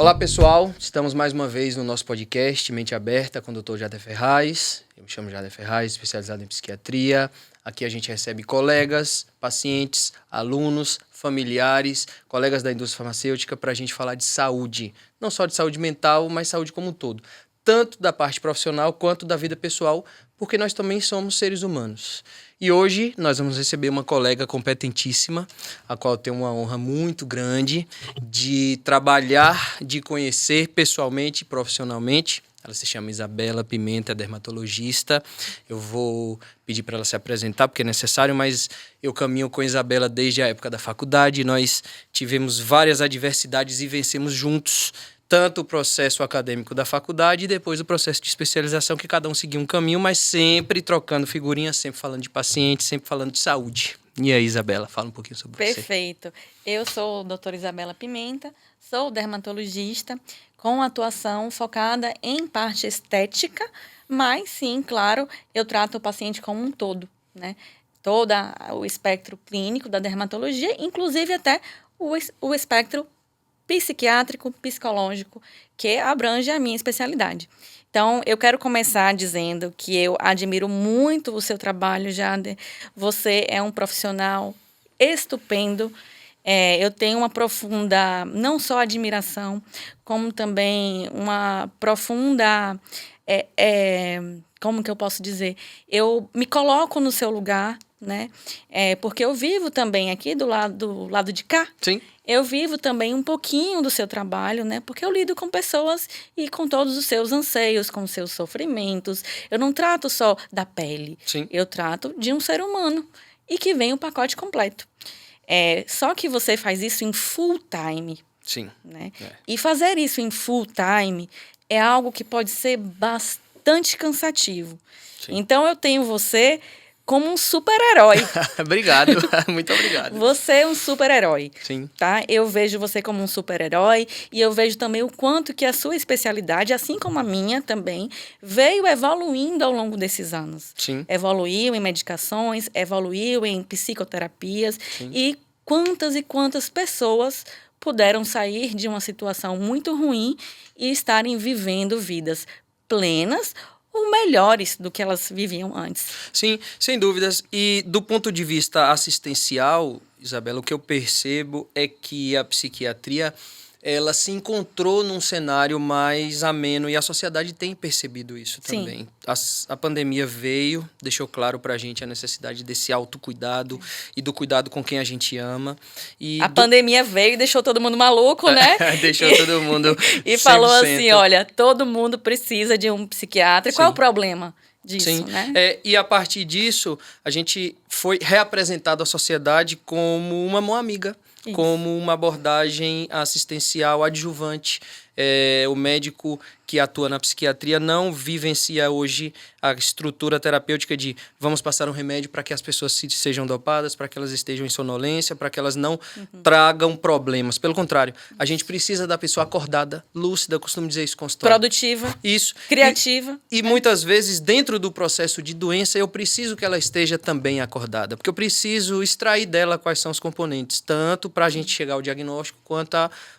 Olá pessoal, estamos mais uma vez no nosso podcast Mente Aberta com o Dr. Jader Ferraz. Eu me chamo Jader Ferraz, especializado em psiquiatria. Aqui a gente recebe colegas, pacientes, alunos, familiares, colegas da indústria farmacêutica para a gente falar de saúde. Não só de saúde mental, mas saúde como um todo. Tanto da parte profissional quanto da vida pessoal, porque nós também somos seres humanos. E hoje nós vamos receber uma colega competentíssima, a qual eu tenho uma honra muito grande de trabalhar, de conhecer pessoalmente e profissionalmente. Ela se chama Isabela Pimenta, é dermatologista. Eu vou pedir para ela se apresentar, porque é necessário, mas eu caminho com a Isabela desde a época da faculdade. Nós tivemos várias adversidades e vencemos juntos, tanto o processo acadêmico da faculdade e depois o processo de especialização, que cada um seguia um caminho, mas sempre trocando figurinhas, sempre falando de paciente, sempre falando de saúde. E aí, Isabela, fala um pouquinho sobre você. Perfeito. Eu sou a doutora Isabela Pimenta, sou dermatologista com atuação focada em parte estética, mas sim, claro, eu trato o paciente como um todo, né? Todo o espectro clínico da dermatologia, inclusive até o espectro psiquiátrico, psicológico, que abrange a minha especialidade. Então, eu quero começar dizendo que eu admiro muito o seu trabalho, Jader. Você é um profissional estupendo. Eu tenho uma profunda, não só admiração, como também uma profunda, como que eu posso dizer? Eu me coloco no seu lugar, né? Porque eu vivo também aqui do lado de cá. Sim. Eu vivo também um pouquinho do seu trabalho, né? Porque eu lido com pessoas e com todos os seus anseios, com os seus sofrimentos. Eu não trato só da pele. Sim. Eu trato de um ser humano e que vem o pacote completo. Só que você faz isso em full time. Sim. Né? E fazer isso em full time é algo que pode ser bastante cansativo. Sim. Então, eu tenho você como um super-herói. Obrigado, muito obrigado. Você é um super-herói. Sim. Tá? Eu vejo você como um super-herói e eu vejo também o quanto que a sua especialidade, assim como a minha também, veio evoluindo ao longo desses anos. Sim. Evoluiu em medicações, evoluiu em psicoterapias. Sim. E quantas pessoas puderam sair de uma situação muito ruim e estarem vivendo vidas plenas ou melhores do que elas viviam antes. Sim, sem dúvidas. E do ponto de vista assistencial, Isabela, o que eu percebo é que a psiquiatria ela se encontrou num cenário mais ameno e a sociedade tem percebido isso também. A pandemia veio, deixou claro pra gente a necessidade desse autocuidado e do cuidado com quem a gente ama. E pandemia veio e deixou todo mundo maluco, né? Deixou todo mundo E falou assim, olha, todo mundo precisa de um psiquiatra. Sim. Qual é o problema disso, Sim. Né? E a partir disso, a gente foi reapresentado à sociedade como uma mão amiga. Isso. Como uma abordagem assistencial adjuvante. O médico que atua na psiquiatria não vivencia hoje a estrutura terapêutica de vamos passar um remédio para que as pessoas sejam dopadas, para que elas estejam em sonolência, para que elas não tragam problemas. Pelo contrário, a gente precisa da pessoa acordada, lúcida, eu costumo dizer isso, consultório. Produtiva. Isso. Criativa. E muitas vezes, dentro do processo de doença, eu preciso que ela esteja também acordada, porque eu preciso extrair dela quais são os componentes, tanto para a gente chegar ao diagnóstico, quanto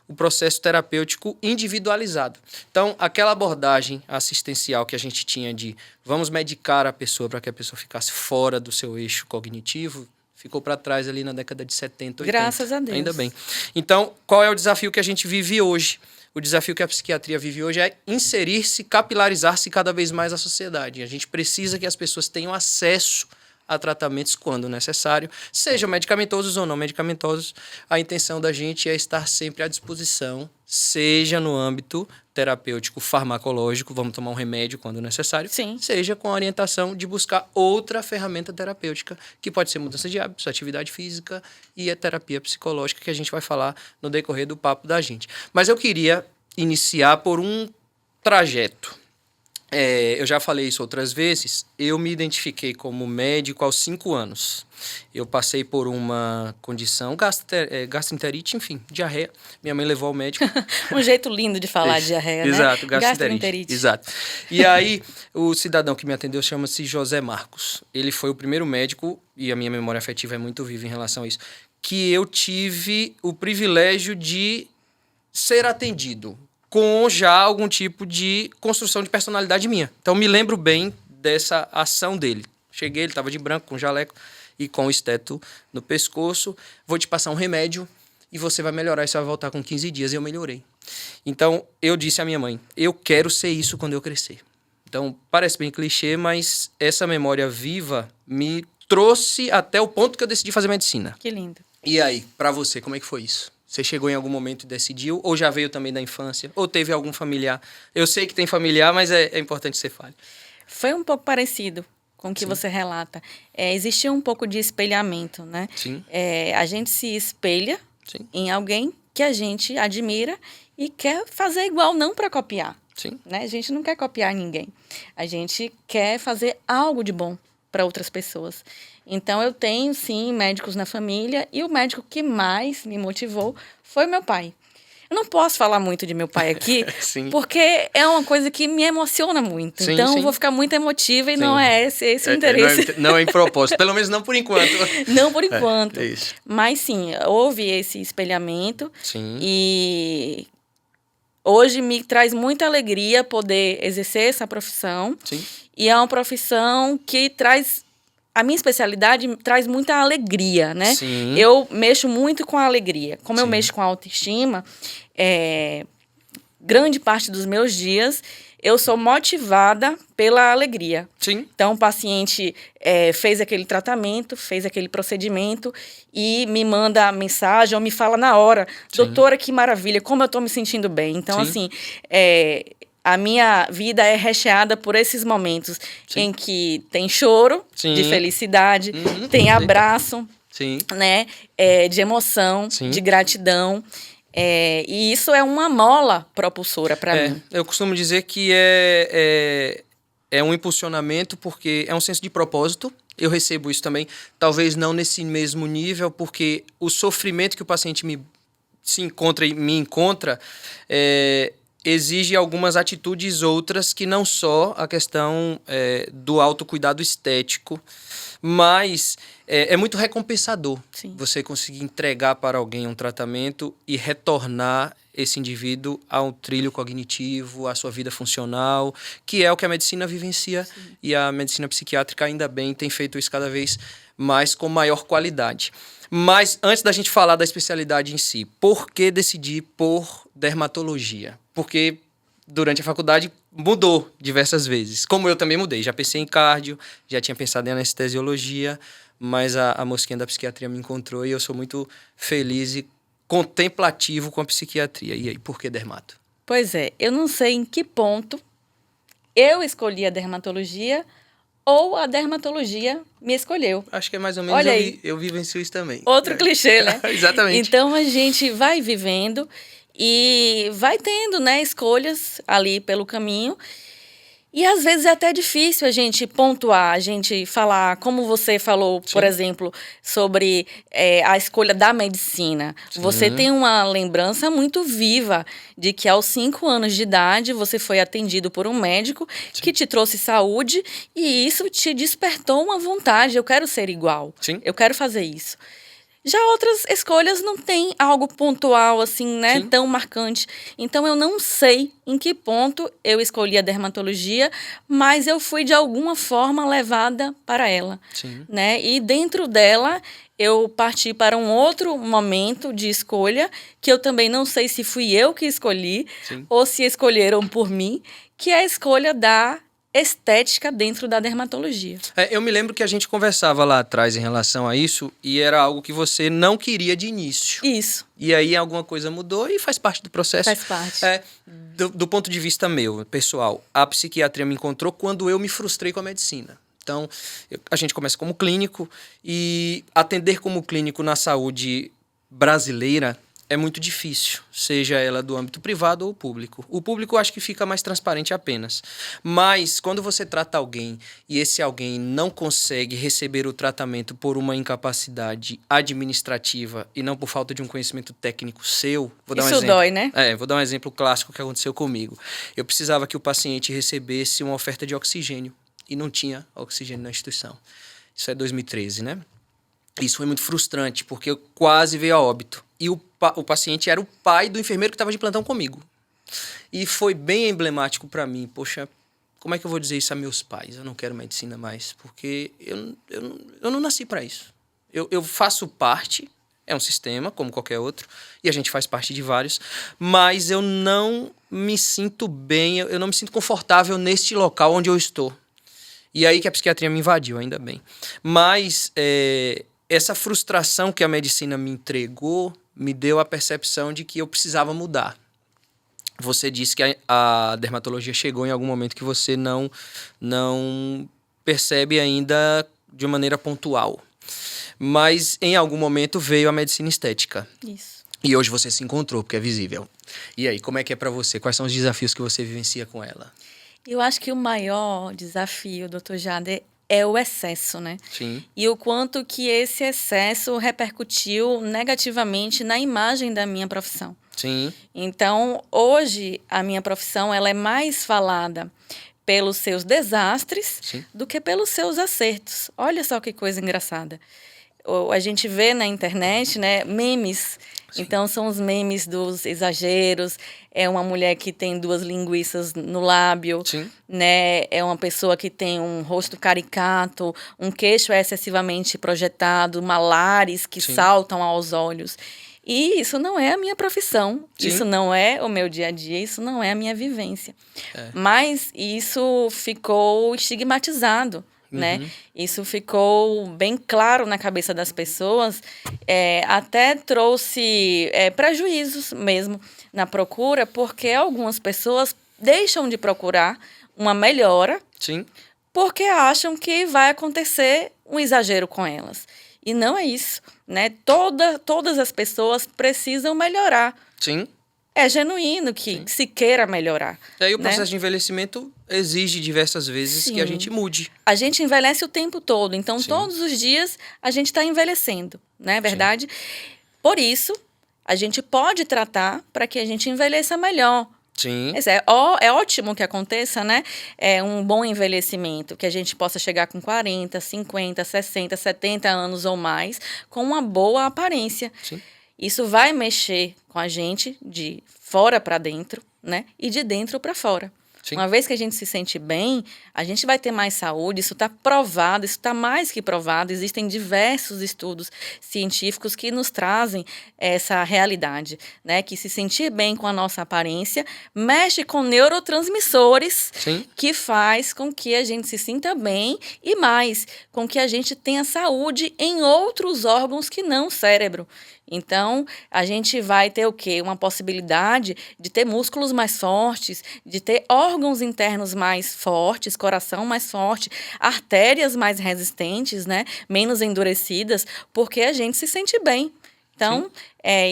o processo terapêutico individualizado. Então, aquela abordagem assistencial que a gente tinha de vamos medicar a pessoa para que a pessoa ficasse fora do seu eixo cognitivo, ficou para trás ali na década de 70, 80. Graças a Deus. Ainda bem. Então, qual é o desafio que a gente vive hoje? O desafio que a psiquiatria vive hoje é inserir-se, capilarizar-se cada vez mais à sociedade. A gente precisa que as pessoas tenham acesso a tratamentos quando necessário, sejam medicamentosos ou não medicamentosos. A intenção da gente é estar sempre à disposição, seja no âmbito terapêutico farmacológico, vamos tomar um remédio quando necessário, Sim. Seja com a orientação de buscar outra ferramenta terapêutica, que pode ser mudança de hábitos, atividade física e a terapia psicológica, que a gente vai falar no decorrer do papo da gente. Mas eu queria iniciar por um trajeto. Eu já falei isso outras vezes, eu me identifiquei como médico aos 5 anos. Eu passei por uma condição, gastroenterite, enfim, diarreia. Minha mãe levou ao médico. Um jeito lindo de falar diarreia, né? Exato, gastroenterite. Exato. E aí, o cidadão que me atendeu chama-se José Marcos. Ele foi o primeiro médico, e a minha memória afetiva é muito viva em relação a isso, que eu tive o privilégio de ser atendido com já algum tipo de construção de personalidade minha. Então, me lembro bem dessa ação dele. Cheguei, ele estava de branco, com jaleco e com o esteto no pescoço. Vou te passar um remédio e você vai melhorar e você vai voltar com 15 dias. E eu melhorei. Então, eu disse à minha mãe, eu quero ser isso quando eu crescer. Então, parece bem clichê, mas essa memória viva me trouxe até o ponto que eu decidi fazer medicina. Que lindo. E aí, pra você, como é que foi isso? Você chegou em algum momento e decidiu? Ou já veio também da infância? Ou teve algum familiar? Eu sei que tem familiar, mas é importante que você fale. Foi um pouco parecido com o que Sim. você relata. Existia um pouco de espelhamento, né? Sim. A gente se espelha Sim. em alguém que a gente admira e quer fazer igual, não para copiar. Sim. Né? A gente não quer copiar ninguém. A gente quer fazer algo de bom para outras pessoas. Então, eu tenho, sim, médicos na família e o médico que mais me motivou foi meu pai. Eu não posso falar muito de meu pai aqui, Sim. porque é uma coisa que me emociona muito. Sim, então, sim. eu vou ficar muito emotiva e Sim. não é esse o interesse. Não é em propósito, pelo menos não por enquanto. Não por enquanto. É isso. Mas, sim, houve esse espelhamento. Sim. E hoje me traz muita alegria poder exercer essa profissão. Sim. E é uma profissão que traz... A minha especialidade traz muita alegria, né? Sim. Eu mexo muito com a alegria. Como eu Sim. mexo com a autoestima, grande parte dos meus dias eu sou motivada pela alegria. Sim. Então, o paciente fez aquele tratamento, fez aquele procedimento e me manda mensagem ou me fala na hora, doutora, que maravilha, como eu estou me sentindo bem. Então, Sim. assim, a minha vida é recheada por esses momentos em que tem choro Sim. de felicidade, Uhum. tem abraço, Sim. né, de emoção, Sim. de gratidão. E isso é uma mola propulsora para mim. Eu costumo dizer que é um impulsionamento porque é um senso de propósito. Eu recebo isso também, talvez não nesse mesmo nível, porque o sofrimento que o paciente me encontra exige algumas atitudes outras que não só a questão do autocuidado estético, mas é muito recompensador. Sim. Você conseguir entregar para alguém um tratamento e retornar esse indivíduo a um trilho cognitivo, à sua vida funcional, que é o que a medicina vivencia. Sim. E a medicina psiquiátrica, ainda bem, tem feito isso cada vez mais com maior qualidade. Mas antes da gente falar da especialidade em si, por que decidir por dermatologia? Porque durante a faculdade mudou diversas vezes. Como eu também mudei. Já pensei em cardio, já tinha pensado em anestesiologia, mas a mosquinha da psiquiatria me encontrou e eu sou muito feliz e contemplativo com a psiquiatria. E aí, por que dermato? Pois é, eu não sei em que ponto eu escolhi a dermatologia ou a dermatologia me escolheu. Acho que é mais ou menos, eu vivencio isso também. Outro clichê, né? Exatamente. Então, a gente vai vivendo e vai tendo, né, escolhas ali pelo caminho. E às vezes é até difícil a gente pontuar, a gente falar, como você falou, Sim. por exemplo, sobre a escolha da medicina. Sim. Você tem uma lembrança muito viva de que aos 5 anos de idade você foi atendido por um médico Sim. que te trouxe saúde e isso te despertou uma vontade. Eu quero ser igual. Sim. Eu quero fazer isso. Já outras escolhas não tem algo pontual, assim, né? Sim. Tão marcante. Então, eu não sei em que ponto eu escolhi a dermatologia, mas eu fui, de alguma forma, levada para ela. Sim. Né? E dentro dela, eu parti para um outro momento de escolha, que eu também não sei se fui eu que escolhi, Sim. ou se escolheram por mim, que é a escolha da estética dentro da dermatologia. Eu me lembro que a gente conversava lá atrás em relação a isso e era algo que você não queria de início. Isso. E aí alguma coisa mudou e faz parte do processo. Faz parte. Do ponto de vista meu, pessoal, a psiquiatria me encontrou quando eu me frustrei com a medicina. Então, a gente começa como clínico e atender como clínico na saúde brasileira é muito difícil, seja ela do âmbito privado ou público. O público eu acho que fica mais transparente apenas. Mas quando você trata alguém e esse alguém não consegue receber o tratamento por uma incapacidade administrativa e não por falta de um conhecimento técnico seu... Vou dar um exemplo. Dói, né? Vou dar um exemplo clássico que aconteceu comigo. Eu precisava que o paciente recebesse uma oferta de oxigênio e não tinha oxigênio na instituição. Isso é 2013, né? Isso foi muito frustrante, porque eu quase veio a óbito. E o paciente era o pai do enfermeiro que estava de plantão comigo. E foi bem emblemático para mim. Poxa, como é que eu vou dizer isso a meus pais? Eu não quero medicina mais, porque eu não nasci para isso. Eu faço parte, é um sistema, como qualquer outro, e a gente faz parte de vários, mas eu não me sinto bem, eu não me sinto confortável neste local onde eu estou. E aí que a psiquiatria me invadiu, ainda bem. Mas essa frustração que a medicina me entregou me deu a percepção de que eu precisava mudar. Você disse que a dermatologia chegou em algum momento que você não percebe ainda de maneira pontual. Mas em algum momento veio a medicina estética. Isso. E hoje você se encontrou, porque é visível. E aí, como é que é para você? Quais são os desafios que você vivencia com ela? Eu acho que o maior desafio, doutor Jader, é o excesso, né? Sim. E o quanto que esse excesso repercutiu negativamente na imagem da minha profissão. Sim. Então, hoje, a minha profissão ela é mais falada pelos seus desastres Sim. do que pelos seus acertos. Olha só que coisa engraçada. A gente vê na internet, né, memes. Sim. Então, são os memes dos exageros. É uma mulher que tem 2 linguiças no lábio. Sim. Né? É uma pessoa que tem um rosto caricato, um queixo excessivamente projetado, malares que Sim. saltam aos olhos. E isso não é a minha profissão, Sim. isso não é o meu dia a dia, isso não é a minha vivência. Mas isso ficou estigmatizado, né? Isso ficou bem claro na cabeça das pessoas, até trouxe prejuízos mesmo na procura, porque algumas pessoas deixam de procurar uma melhora. Sim. Porque acham que vai acontecer um exagero com elas. E não é isso, né? Todas as pessoas precisam melhorar. Sim. É genuíno que se queira melhorar. E aí o né? processo de envelhecimento exige diversas vezes Sim. que a gente mude. A gente envelhece o tempo todo. Então, Sim. todos os dias, a gente está envelhecendo, não é verdade? Por isso, a gente pode tratar para que a gente envelheça melhor. Sim. É ótimo que aconteça, né? Um bom envelhecimento, que a gente possa chegar com 40, 50, 60, 70 anos ou mais, com uma boa aparência. Sim. Isso vai mexer com a gente de fora para dentro, né? E de dentro para fora. Sim. Uma vez que a gente se sente bem, a gente vai ter mais saúde, isso está provado, isso está mais que provado. Existem diversos estudos científicos que nos trazem essa realidade, né? Que se sentir bem com a nossa aparência mexe com neurotransmissores. Sim. Que faz com que a gente se sinta bem e mais, com que a gente tenha saúde em outros órgãos que não o cérebro. Então, a gente vai ter o quê? Uma possibilidade de ter músculos mais fortes, de ter órgãos internos mais fortes, coração mais forte, artérias mais resistentes, né? Menos endurecidas, porque a gente se sente bem. Então,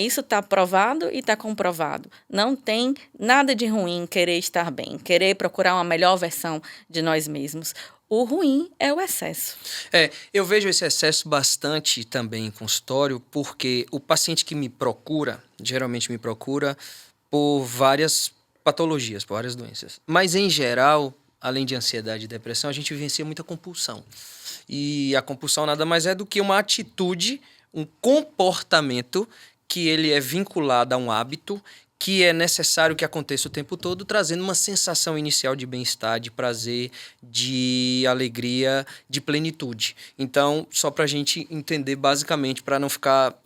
isso está provado e está comprovado. Não tem nada de ruim querer estar bem, querer procurar uma melhor versão de nós mesmos. O ruim é o excesso. Eu vejo esse excesso bastante também em consultório, porque o paciente que me procura, geralmente me procura por várias patologias, por várias doenças. Mas, em geral, além de ansiedade e depressão, a gente vivencia muita compulsão. E a compulsão nada mais é do que uma atitude, um comportamento que ele é vinculado a um hábito que é necessário que aconteça o tempo todo, trazendo uma sensação inicial de bem-estar, de prazer, de alegria, de plenitude. Então, só para a gente entender basicamente, para não ficar,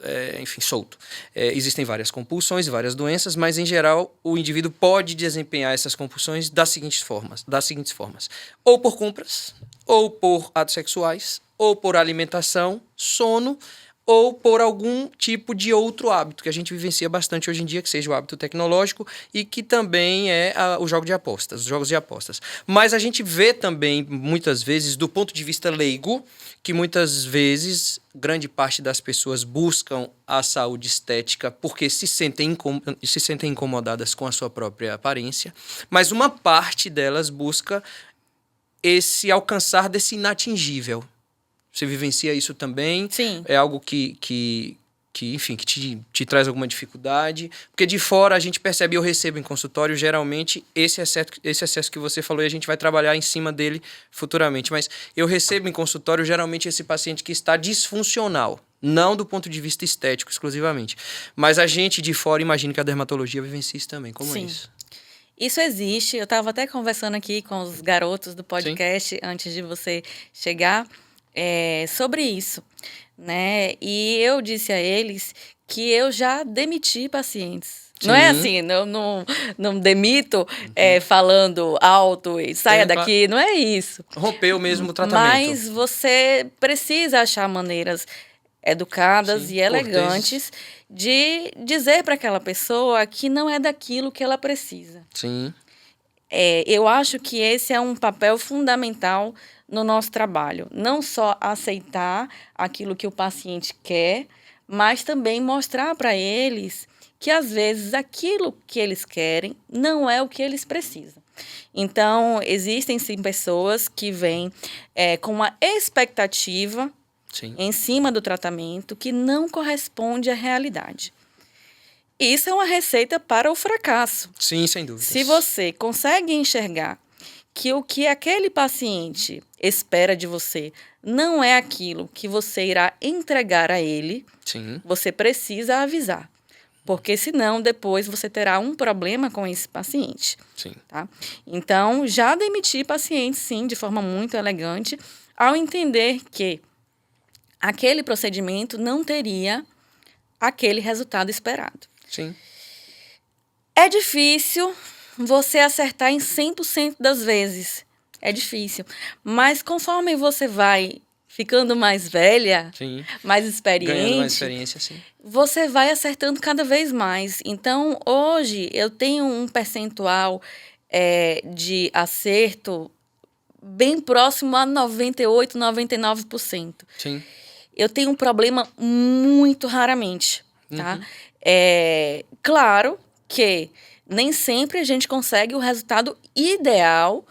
solto. Existem várias compulsões, várias doenças, mas, em geral, o indivíduo pode desempenhar essas compulsões das seguintes formas. Ou por compras, ou por atos sexuais, ou por alimentação, sono, ou por algum tipo de outro hábito que a gente vivencia bastante hoje em dia, que seja o hábito tecnológico e que também é os jogos de apostas. Mas a gente vê também, muitas vezes, do ponto de vista leigo, que muitas vezes grande parte das pessoas buscam a saúde estética porque se sentem incomodadas com a sua própria aparência, mas uma parte delas busca esse alcançar desse inatingível. Você vivencia isso também? Sim. É algo que te traz alguma dificuldade? Porque de fora a gente percebe, eu recebo em consultório, geralmente, esse excesso que você falou, e a gente vai trabalhar em cima dele futuramente. Mas eu recebo em consultório, geralmente, esse paciente que está disfuncional. Não do ponto de vista estético, exclusivamente. Mas a gente de fora imagina que a dermatologia vivencia isso também. Como é isso? Isso existe. Eu estava até conversando aqui com os garotos do podcast antes de você chegar sobre isso, né? E eu disse a eles que eu já demiti pacientes. Não é Sim. assim, não demito Uhum. falando alto e saia Claro. daqui, não é isso. Rompeu mesmo o tratamento. Mas você precisa achar maneiras educadas Sim, e corteses. elegantes de dizer para aquela pessoa que não é daquilo que ela precisa. Sim, Eu acho que esse é um papel fundamental no nosso trabalho. Não só aceitar aquilo que o paciente quer, mas também mostrar para eles que, às vezes, aquilo que eles querem não é o que eles precisam. Então, existem sim pessoas que vêm com uma expectativa sim. em cima do tratamento que não corresponde à realidade. Isso é uma receita para o fracasso. Sim, sem dúvidas. Se você consegue enxergar que o que aquele paciente espera de você não é aquilo que você irá entregar a ele, Sim, você precisa avisar. Porque senão depois você terá um problema com esse paciente. sim. Tá? Então, já demiti pacientes, sim, de forma muito elegante, ao entender que aquele procedimento não teria aquele resultado esperado. Sim. É difícil você acertar em 100% das vezes. É difícil. Mas conforme você vai ficando mais velha, Sim. mais Ganhando mais experiente, experiência, sim. você vai acertando cada vez mais. Então, hoje, eu tenho um percentual de acerto bem próximo a 98, 99%. Sim. Eu tenho um problema muito raramente, tá? Uhum. Claro que nem sempre a gente consegue o resultado ideal,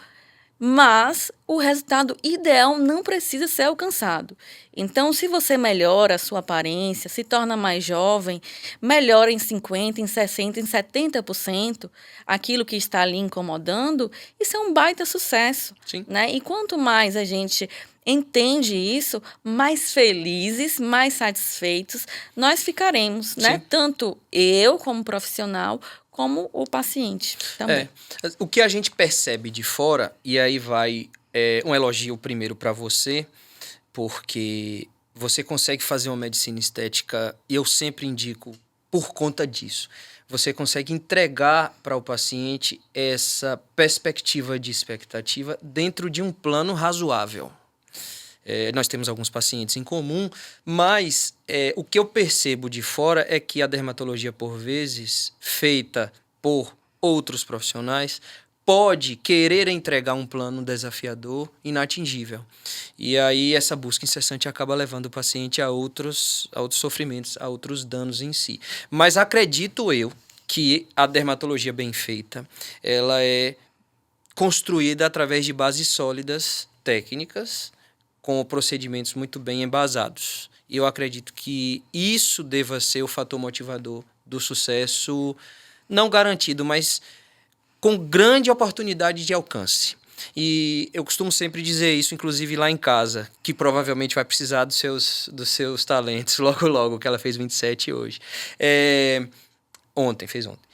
mas o resultado ideal não precisa ser alcançado. Então, se você melhora a sua aparência, se torna mais jovem, melhora em 50%, em 60%, em 70% aquilo que está ali incomodando, isso é um baita sucesso. Sim. Né? E quanto mais a gente entende isso, mais felizes, mais satisfeitos nós ficaremos, né? Sim. Tanto eu como profissional, como o paciente também. O que a gente percebe de fora, e aí vai um elogio primeiro para você, porque você consegue fazer uma medicina estética, e eu sempre indico por conta disso. Você consegue entregar para o paciente essa perspectiva de expectativa dentro de um plano razoável. Nós temos alguns pacientes em comum, mas o que eu percebo de fora é que a dermatologia, por vezes, feita por outros profissionais, pode querer entregar um plano desafiador, inatingível. E aí essa busca incessante acaba levando o paciente a outros sofrimentos, a outros danos em si. Mas acredito eu que a dermatologia bem feita, ela é construída através de bases sólidas, técnicas, com procedimentos muito bem embasados. E eu acredito que isso deva ser o fator motivador do sucesso, não garantido, mas com grande oportunidade de alcance. E eu costumo sempre dizer isso, inclusive lá em casa, que provavelmente vai precisar dos seus talentos logo logo, que ela fez 27 hoje. Fez ontem.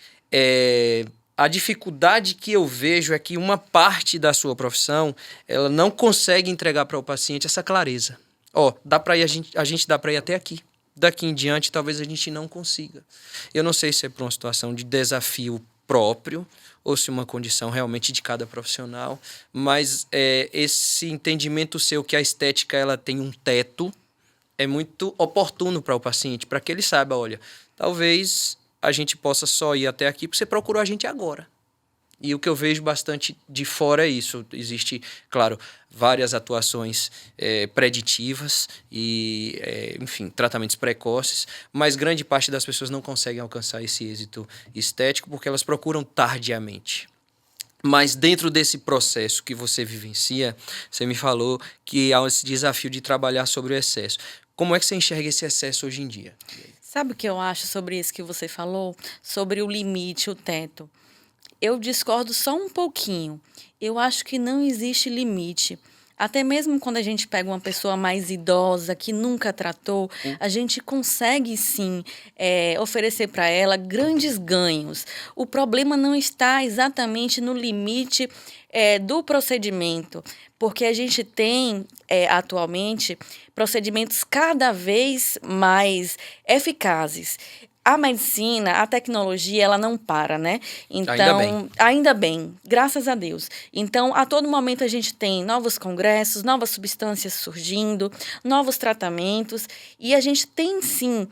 A dificuldade que eu vejo é que uma parte da sua profissão, ela não consegue entregar para o paciente essa clareza. Dá para ir, a gente dá para ir até aqui. Daqui em diante, talvez a gente não consiga. Eu não sei se é por uma situação de desafio próprio ou se uma condição realmente de cada profissional, mas esse entendimento seu que a estética ela tem um teto é muito oportuno para o paciente, para que ele saiba, olha, talvez a gente possa só ir até aqui porque você procurou a gente agora. E o que eu vejo bastante de fora é isso. Existe, claro, várias atuações preditivas e, enfim, tratamentos precoces, mas grande parte das pessoas não conseguem alcançar esse êxito estético porque elas procuram tardiamente. Mas dentro desse processo que você vivencia, você me falou que há esse desafio de trabalhar sobre o excesso. Como é que você enxerga esse excesso hoje em dia? Sabe o que eu acho sobre isso que você falou? Sobre o limite, o teto. Eu discordo só um pouquinho. Eu acho que não existe limite. Até mesmo quando a gente pega uma pessoa mais idosa, que nunca tratou, a gente consegue sim oferecer para ela grandes ganhos. O problema não está exatamente no limite do procedimento, porque a gente tem atualmente procedimentos cada vez mais eficazes. A medicina, a tecnologia, ela não para, né? Então, ainda bem, graças a Deus. Então, a todo momento a gente tem novos congressos, novas substâncias surgindo, novos tratamentos, e a gente tem sim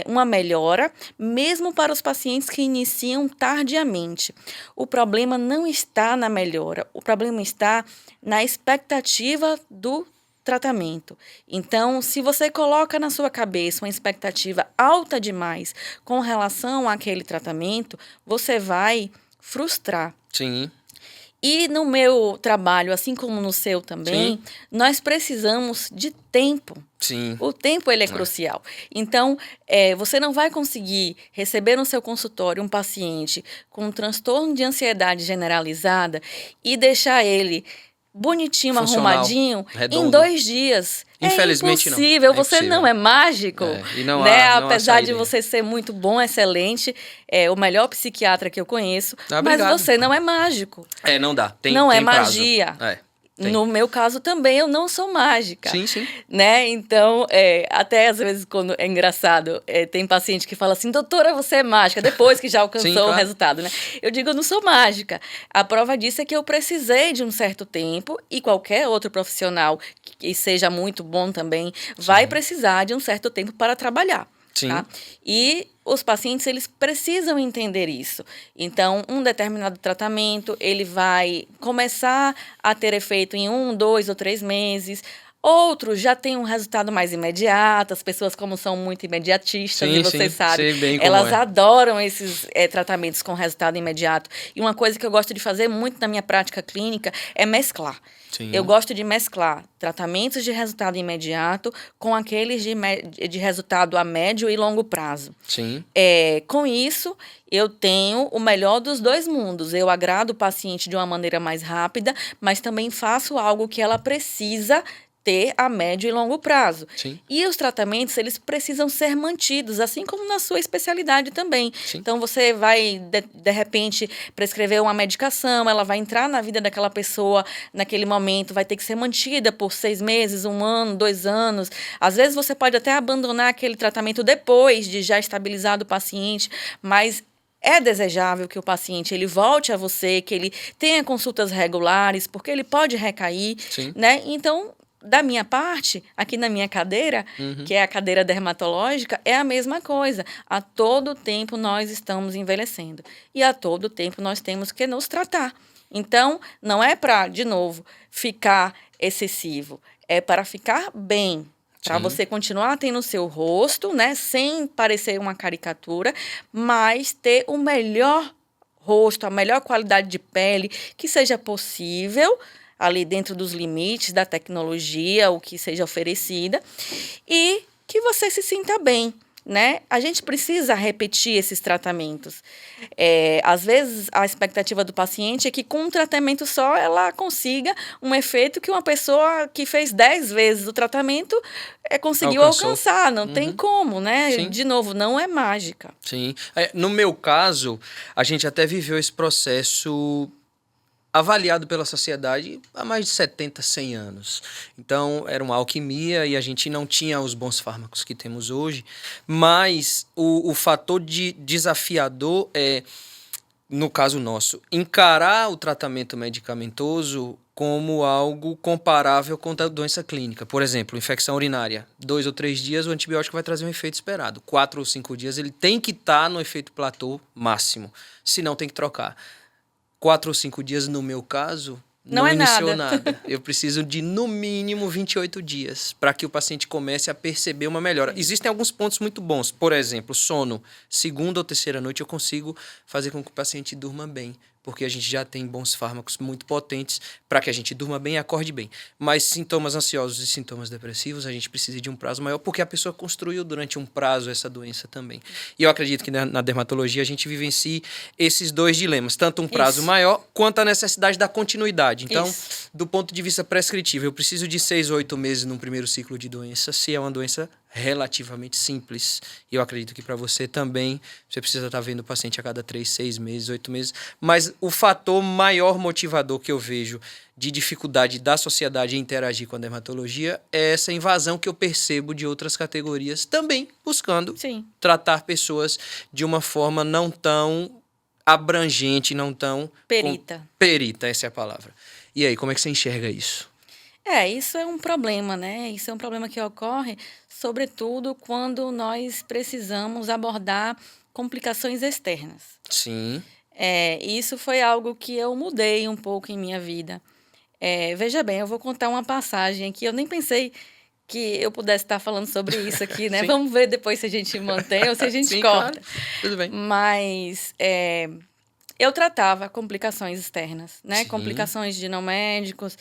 uma melhora, mesmo para os pacientes que iniciam tardiamente. O problema não está na melhora, o problema está na expectativa do tratamento. Então, se você coloca na sua cabeça uma expectativa alta demais com relação àquele tratamento, você vai frustrar. Sim. E no meu trabalho, assim como no seu também, nós precisamos de tempo. Sim. O tempo, ele é crucial. Então, você não vai conseguir receber no seu consultório um paciente com um transtorno de ansiedade generalizada e deixar ele bonitinho, funcional, arrumadinho, redondo. em 2 dias. Infelizmente, é impossível. não. É você impossível. não é mágico. E não né? há, não há Apesar de saída. você ser muito bom, excelente, o melhor psiquiatra que eu conheço, mas Obrigado. você não é mágico. Não dá. Não tem é magia. Prazo. Tem. No meu caso também, eu não sou mágica. Sim. Né? Então, até às vezes, quando é engraçado, tem paciente que fala assim, doutora, você é mágica, depois que já alcançou Sim, claro. o resultado, né? Eu digo, eu não sou mágica. A prova disso é que eu precisei de um certo tempo, e qualquer outro profissional que seja muito bom também, vai precisar de um certo tempo para trabalhar. Sim. Tá? E os pacientes, eles precisam entender isso. Então, um determinado tratamento, ele vai começar a ter efeito em 1, 2 ou 3 meses. Outros já têm um resultado mais imediato. As pessoas, como são muito imediatistas, e você sabe, elas adoram esses tratamentos com resultado imediato. E uma coisa que eu gosto de fazer muito na minha prática clínica é mesclar. Sim. Eu gosto de mesclar tratamentos de resultado imediato com aqueles de resultado a médio e longo prazo. Sim. Com isso, eu tenho o melhor dos 2 mundos. Eu agrado o paciente de uma maneira mais rápida, mas também faço algo que ela precisa ter a médio e longo prazo. Sim. E os tratamentos, eles precisam ser mantidos, assim como na sua especialidade também. Sim. Então, você vai, de repente, prescrever uma medicação, ela vai entrar na vida daquela pessoa naquele momento, vai ter que ser mantida por 6 meses, 1 ano, 2 anos. Às vezes, você pode até abandonar aquele tratamento depois de já estabilizado o paciente, mas é desejável que o paciente ele volte a você, que ele tenha consultas regulares, porque ele pode recair, Sim. né? Então, da minha parte, aqui na minha cadeira, que é a cadeira dermatológica, é a mesma coisa. A todo tempo nós estamos envelhecendo. E a todo tempo nós temos que nos tratar. Então, não é para, de novo, ficar excessivo. É para ficar bem. Para você continuar tendo o seu rosto, né? Sem parecer uma caricatura, mas ter o melhor rosto, a melhor qualidade de pele que seja possível, ali dentro dos limites da tecnologia, o que seja oferecida, e que você se sinta bem, né? A gente precisa repetir esses tratamentos. Às vezes, a expectativa do paciente é que com um tratamento só ela consiga um efeito que uma pessoa que fez 10 vezes o tratamento conseguiu alcançar. Não tem como, né? Sim. De novo, não é mágica. Sim. No meu caso, a gente até viveu esse processo avaliado pela sociedade há mais de 70, 100 anos. Então, era uma alquimia e a gente não tinha os bons fármacos que temos hoje, mas o fator desafiador é, no caso nosso, encarar o tratamento medicamentoso como algo comparável com a doença clínica. Por exemplo, infecção urinária. 2 ou 3 dias o antibiótico vai trazer um efeito esperado. 4 ou 5 dias ele tem que estar no efeito platô máximo, senão tem que trocar. 4 ou 5 dias, no meu caso, não iniciou nada. Eu preciso de, no mínimo, 28 dias para que o paciente comece a perceber uma melhora. Existem alguns pontos muito bons. Por exemplo, sono. 2ª ou 3ª noite eu consigo fazer com que o paciente durma bem. porque a gente já tem bons fármacos muito potentes para que a gente durma bem e acorde bem. Mas sintomas ansiosos e sintomas depressivos, a gente precisa de um prazo maior, porque a pessoa construiu durante um prazo essa doença também. E eu acredito que na dermatologia a gente vivencie esses dois dilemas, tanto um prazo maior, quanto a necessidade da continuidade. Então, do ponto de vista prescritivo, eu preciso de 6 ou 8 meses num primeiro ciclo de doença, se é uma doença relativamente simples. E eu acredito que para você também, você precisa estar vendo o paciente a cada 3, 6 meses, 8 meses. Mas o fator maior motivador que eu vejo de dificuldade da sociedade em interagir com a dermatologia é essa invasão que eu percebo de outras categorias também buscando tratar pessoas de uma forma não tão abrangente, não tão... Perita, essa é a palavra. E aí, como é que você enxerga isso? Isso é um problema, né? Isso é um problema que ocorre, sobretudo, quando nós precisamos abordar complicações externas. Sim. Isso foi algo que eu mudei um pouco em minha vida. Veja bem, eu vou contar uma passagem que eu nem pensei que eu pudesse estar falando sobre isso aqui, né? Vamos ver depois se a gente mantém ou se a gente corta. Claro. Tudo bem. Mas eu tratava complicações externas, né? Sim. Complicações de não médicos.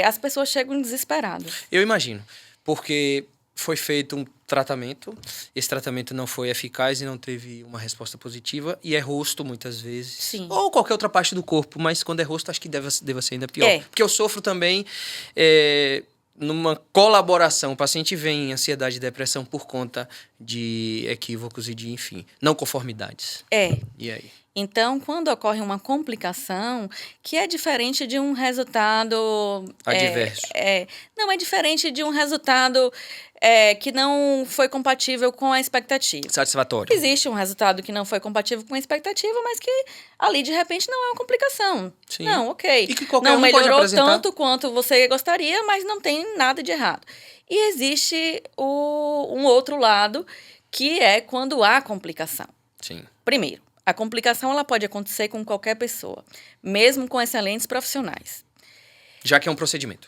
As pessoas chegam desesperadas. Eu imagino, porque foi feito um tratamento, esse tratamento não foi eficaz e não teve uma resposta positiva, e é rosto muitas vezes, Sim. Ou qualquer outra parte do corpo, mas quando é rosto acho que deva ser ainda pior. Porque eu sofro também numa colaboração, o paciente vem em ansiedade e depressão por conta de equívocos e de, enfim, não conformidades. E aí? Então, quando ocorre uma complicação, que é diferente de um resultado... adverso. Não, é diferente de um resultado que não foi compatível com a expectativa. Satisfatório. Existe um resultado que não foi compatível com a expectativa, mas que ali, de repente, não é uma complicação. Sim. Não, ok. E que qualquer não um melhorou pode apresentar. Tanto quanto você gostaria, mas não tem nada de errado. E existe um outro lado, que é quando há complicação. Sim. Primeiro, a complicação ela pode acontecer com qualquer pessoa, mesmo com excelentes profissionais. Já que é um procedimento.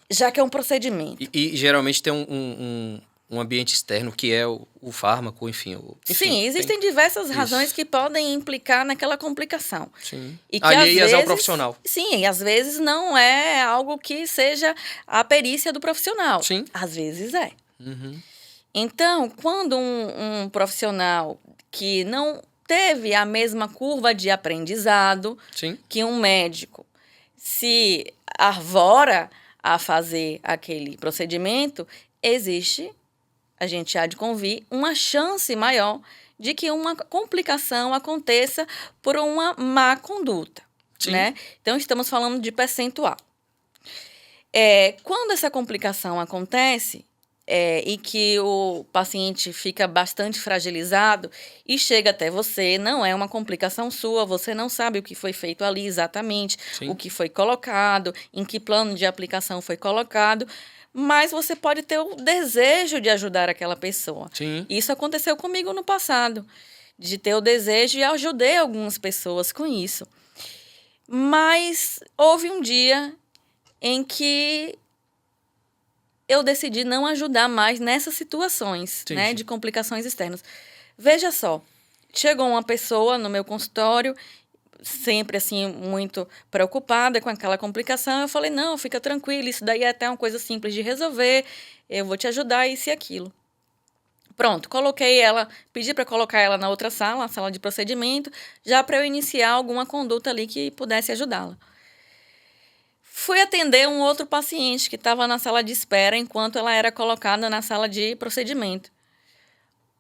E geralmente tem um ambiente externo, que é o fármaco, enfim. Sim, existem diversas razões que podem implicar naquela complicação. Sim. E que, alheias ao profissional. Sim, e às vezes não é algo que seja a perícia do profissional. Sim. Às vezes é. Uhum. Então, quando um profissional que não teve a mesma curva de aprendizado que um médico se arvora a fazer aquele procedimento, existe, a gente há de convir, uma chance maior de que uma complicação aconteça por uma má conduta. Né? Então, estamos falando de percentual. Quando essa complicação acontece, e que o paciente fica bastante fragilizado e chega até você, não é uma complicação sua, você não sabe o que foi feito ali exatamente, o que foi colocado, em que plano de aplicação foi colocado, mas você pode ter o desejo de ajudar aquela pessoa. Sim. Isso aconteceu comigo no passado, de ter o desejo e ajudei algumas pessoas com isso. Mas houve um dia em que eu decidi não ajudar mais nessas situações, né, de complicações externas. Veja só, chegou uma pessoa no meu consultório, sempre assim, muito preocupada com aquela complicação. Eu falei, não, fica tranquila, isso daí é até uma coisa simples de resolver, eu vou te ajudar, isso e aquilo. Pronto, pedi para colocar ela na outra sala, a sala de procedimento, já para eu iniciar alguma conduta ali que pudesse ajudá-la. Fui atender um outro paciente que estava na sala de espera enquanto ela era colocada na sala de procedimento.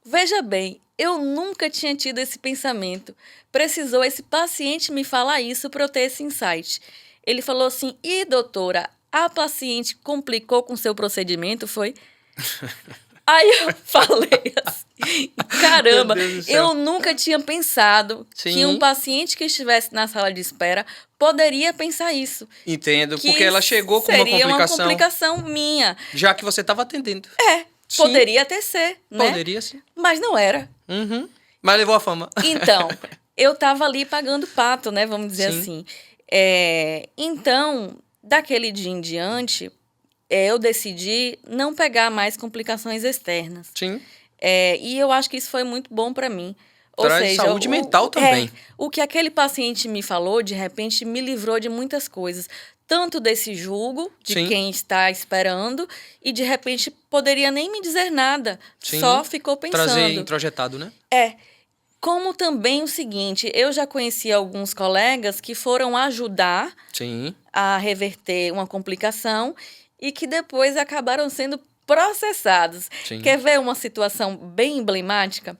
Veja bem, eu nunca tinha tido esse pensamento. Precisou esse paciente me falar isso para eu ter esse insight. Ele falou assim, doutora, a paciente complicou com seu procedimento, foi? Aí eu falei assim, caramba, eu nunca tinha pensado que um paciente que estivesse na sala de espera poderia pensar isso. Entendo, porque ela chegou com uma complicação. Seria uma complicação minha. Já que você estava atendendo. Poderia até ser, né? Poderia sim. Mas não era. Uhum. Mas levou a fama. Então, eu estava ali pagando pato, né? Vamos dizer assim. Então, daquele dia em diante, eu decidi não pegar mais complicações externas. Sim. E eu acho que isso foi muito bom para mim, Ou Traz seja, saúde mental também. O que aquele paciente me falou, de repente, me livrou de muitas coisas. Tanto desse julgo de Sim. quem está esperando e, de repente, poderia nem me dizer nada. Sim. Só ficou Trazer pensando. introjetado, né? Como também o seguinte, eu já conheci alguns colegas que foram ajudar Sim. a reverter uma complicação e que depois acabaram sendo processados. Sim. Quer ver uma situação bem emblemática?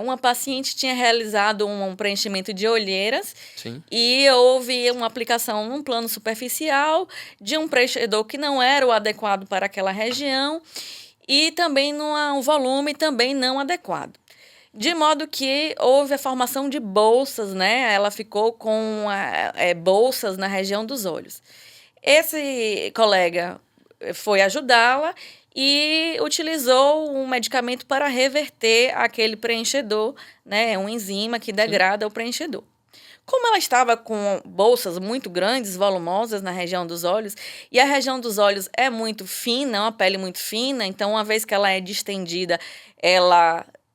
Uma paciente tinha realizado um preenchimento de olheiras. Sim. E houve uma aplicação num plano superficial de um preenchedor que não era o adequado para aquela região e também um volume também não adequado. De modo que houve a formação de bolsas, né? Ela ficou com bolsas na região dos olhos. Esse colega foi ajudá-la e utilizou um medicamento para reverter aquele preenchedor, né? Um enzima que degrada o preenchedor. Como ela estava com bolsas muito grandes, volumosas na região dos olhos, e a região dos olhos é muito fina, uma pele muito fina, então uma vez que ela é distendida,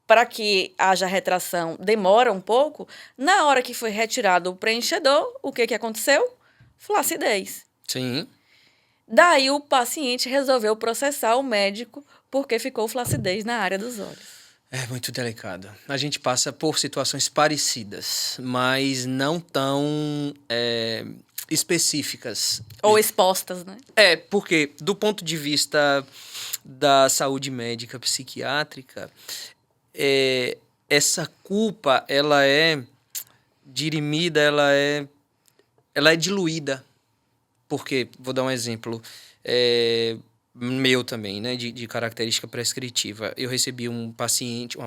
para que haja retração, demora um pouco. Na hora que foi retirado o preenchedor, o que aconteceu? Flacidez. Sim. Daí o paciente resolveu processar o médico porque ficou flacidez na área dos olhos. É muito delicado. A gente passa por situações parecidas, mas não tão específicas. Ou expostas, né? Porque do ponto de vista da saúde médica psiquiátrica, essa culpa, ela é dirimida, ela é diluída. Porque, vou dar um exemplo meu também, né, de característica prescritiva. Eu recebi uma paciente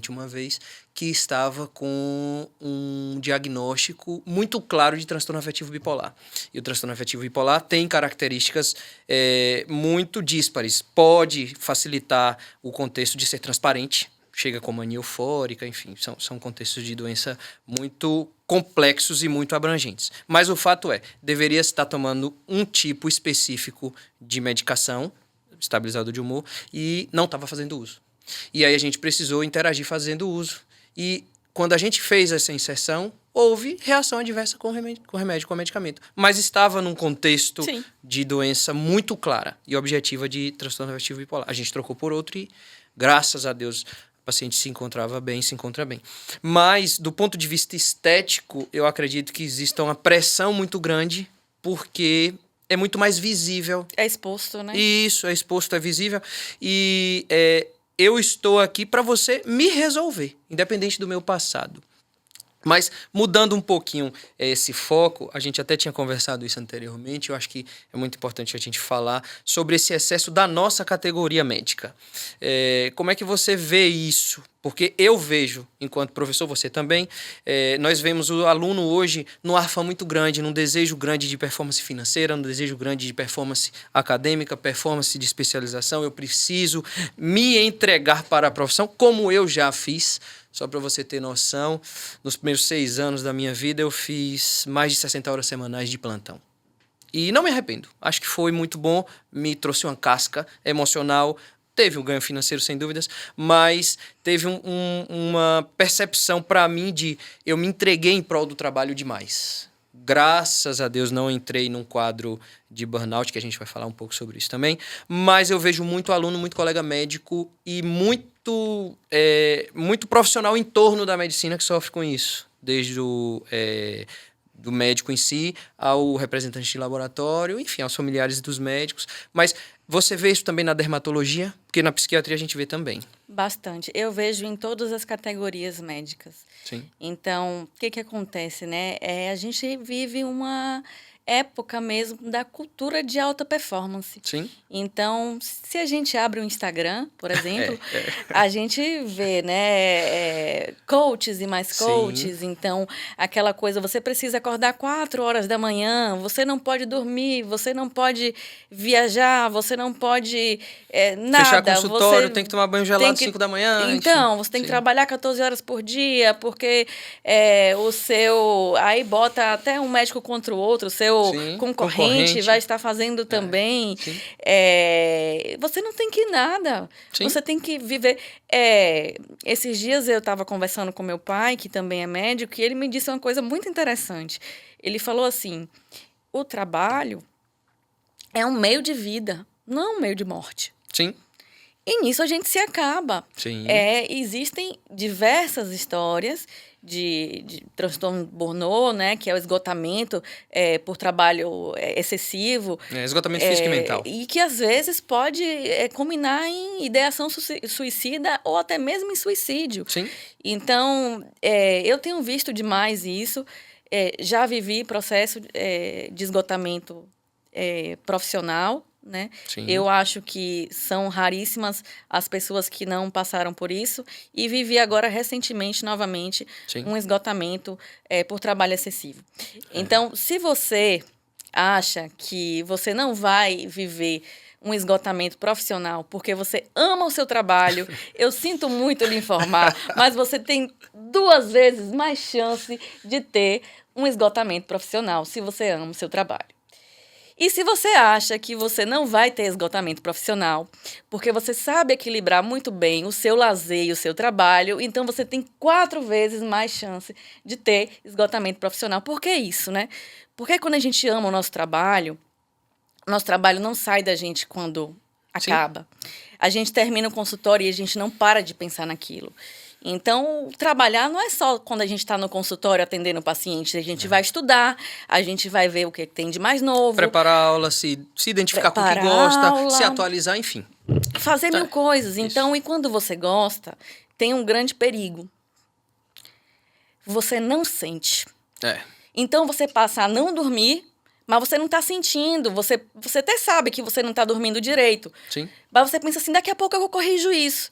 uma vez que estava com um diagnóstico muito claro de transtorno afetivo bipolar. E o transtorno afetivo bipolar tem características muito díspares. Pode facilitar o contexto de ser transparente, chega com mania eufórica, enfim, são contextos de doença muito complexos e muito abrangentes. Mas o fato deveria estar tomando um tipo específico de medicação, estabilizador de humor, e não estava fazendo uso. E aí a gente precisou interagir fazendo uso. E quando a gente fez essa inserção, houve reação adversa com remédio, com medicamento. Mas estava num contexto Sim. de doença muito clara e objetiva de transtorno afetivo bipolar. A gente trocou por outro e, graças a Deus, o paciente se encontra bem. Mas, do ponto de vista estético, eu acredito que exista uma pressão muito grande, porque é muito mais visível. É exposto, né? Isso, é exposto, é visível. E eu estou aqui para você me resolver, independente do meu passado. Mas, mudando um pouquinho esse foco, a gente até tinha conversado isso anteriormente, eu acho que é muito importante a gente falar sobre esse excesso da nossa categoria médica. Como é que você vê isso? Porque eu vejo, enquanto professor, você também, nós vemos o aluno hoje num afã muito grande, num desejo grande de performance financeira, num desejo grande de performance acadêmica, performance de especialização. Eu preciso me entregar para a profissão, como eu já fiz. Só para você ter noção, nos primeiros 6 anos da minha vida, eu fiz mais de 60 horas semanais de plantão. E não me arrependo. Acho que foi muito bom, me trouxe uma casca emocional. Teve um ganho financeiro, sem dúvidas, mas teve uma percepção para mim de eu me entreguei em prol do trabalho demais. Graças a Deus não entrei num quadro de burnout, que a gente vai falar um pouco sobre isso também, mas eu vejo muito aluno, muito colega médico e muito profissional em torno da medicina que sofre com isso, desde do médico em si, ao representante de laboratório, enfim, aos familiares dos médicos. Mas você vê isso também na dermatologia? Porque na psiquiatria a gente vê também. Bastante. Eu vejo em todas as categorias médicas. Sim. Então, o que acontece, né? A gente vive uma época mesmo da cultura de alta performance. Sim. Então, se a gente abre o Instagram, por exemplo, a gente vê, né, coaches e mais coaches. Sim. Então, aquela coisa, você precisa acordar 4 horas da manhã, você não pode dormir, você não pode viajar, você não pode nada. Fechar consultório, tem que tomar banho gelado às 5 da manhã. Então, enfim. Você tem que trabalhar 14 horas por dia, porque o seu... Aí bota até um médico contra o outro, o seu seu Sim, concorrente vai estar fazendo também. Sim. Você não tem que ir nada. Sim. Você tem que viver. Esses dias eu estava conversando com meu pai, que também é médico, e ele me disse uma coisa muito interessante. Ele falou assim: o trabalho é um meio de vida, não um meio de morte. Sim. E nisso a gente se acaba. Sim. Existem diversas histórias de transtorno de Burnout, né, que é o esgotamento por trabalho excessivo. Esgotamento físico e mental. E que às vezes pode culminar em ideação suicida ou até mesmo em suicídio. Sim. Então, eu tenho visto demais isso. Já vivi processo de esgotamento profissional, né? Sim. Eu acho que são raríssimas as pessoas que não passaram por isso e vivi agora recentemente novamente Sim. um esgotamento por trabalho excessivo. Então, se você acha que você não vai viver um esgotamento profissional porque você ama o seu trabalho, eu sinto muito lhe informar, mas você tem 2 vezes mais chance de ter um esgotamento profissional se você ama o seu trabalho. E se você acha que você não vai ter esgotamento profissional, porque você sabe equilibrar muito bem o seu lazer e o seu trabalho, então você tem 4 vezes mais chance de ter esgotamento profissional. Por que isso, né? Porque quando a gente ama o nosso trabalho não sai da gente quando acaba. Sim. A gente termina o consultório e a gente não para de pensar naquilo. Então, trabalhar não é só quando a gente está no consultório atendendo o paciente. A gente vai estudar, a gente vai ver o que tem de mais novo. Preparar a aula, se identificar com o que gosta, se atualizar, enfim. Fazer 1000 coisas. Então, e quando você gosta, tem um grande perigo. Você não sente. Então, você passa a não dormir, mas você não está sentindo. Você até sabe que você não está dormindo direito. Sim. Mas você pensa assim, daqui a pouco eu corrijo isso.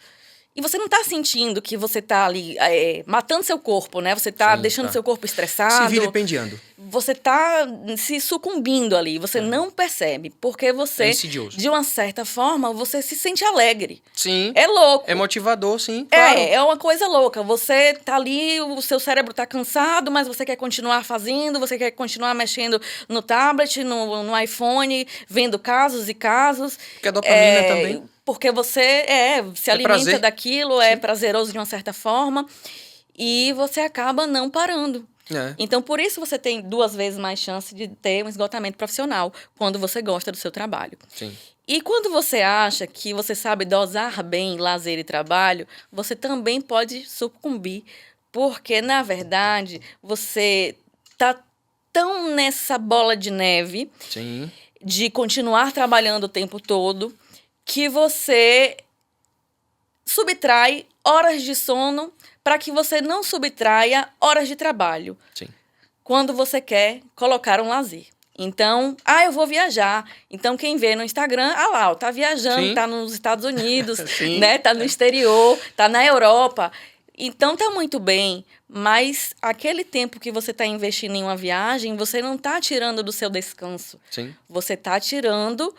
E você não está sentindo que você está ali matando seu corpo, né? Você está deixando seu corpo estressado. Se vilipendiando. Você está se sucumbindo ali. Você não percebe. Porque você, insidioso. De uma certa forma, você se sente alegre. Sim. É louco. É motivador, sim. Claro. É uma coisa louca. Você tá ali, o seu cérebro tá cansado, mas você quer continuar fazendo, você quer continuar mexendo no tablet, no iPhone, vendo casos e casos. Porque a dopamina também. Porque você se alimenta prazer. Daquilo, é prazeroso de uma certa forma, e você acaba não parando. Então, por isso você tem 2 vezes mais chance de ter um esgotamento profissional, quando você gosta do seu trabalho. Sim. E quando você acha que você sabe dosar bem lazer e trabalho, você também pode sucumbir, porque, na verdade, você tá tão nessa bola de neve. Sim. De continuar trabalhando o tempo todo, que você subtrai horas de sono para que você não subtraia horas de trabalho. Sim. Quando você quer colocar um lazer. Então, eu vou viajar. Então, quem vê no Instagram, lá, tá viajando, tá nos Estados Unidos, né? Tá no exterior, tá na Europa. Então, tá muito bem, mas aquele tempo que você está investindo em uma viagem, você não está tirando do seu descanso. Sim. Você está tirando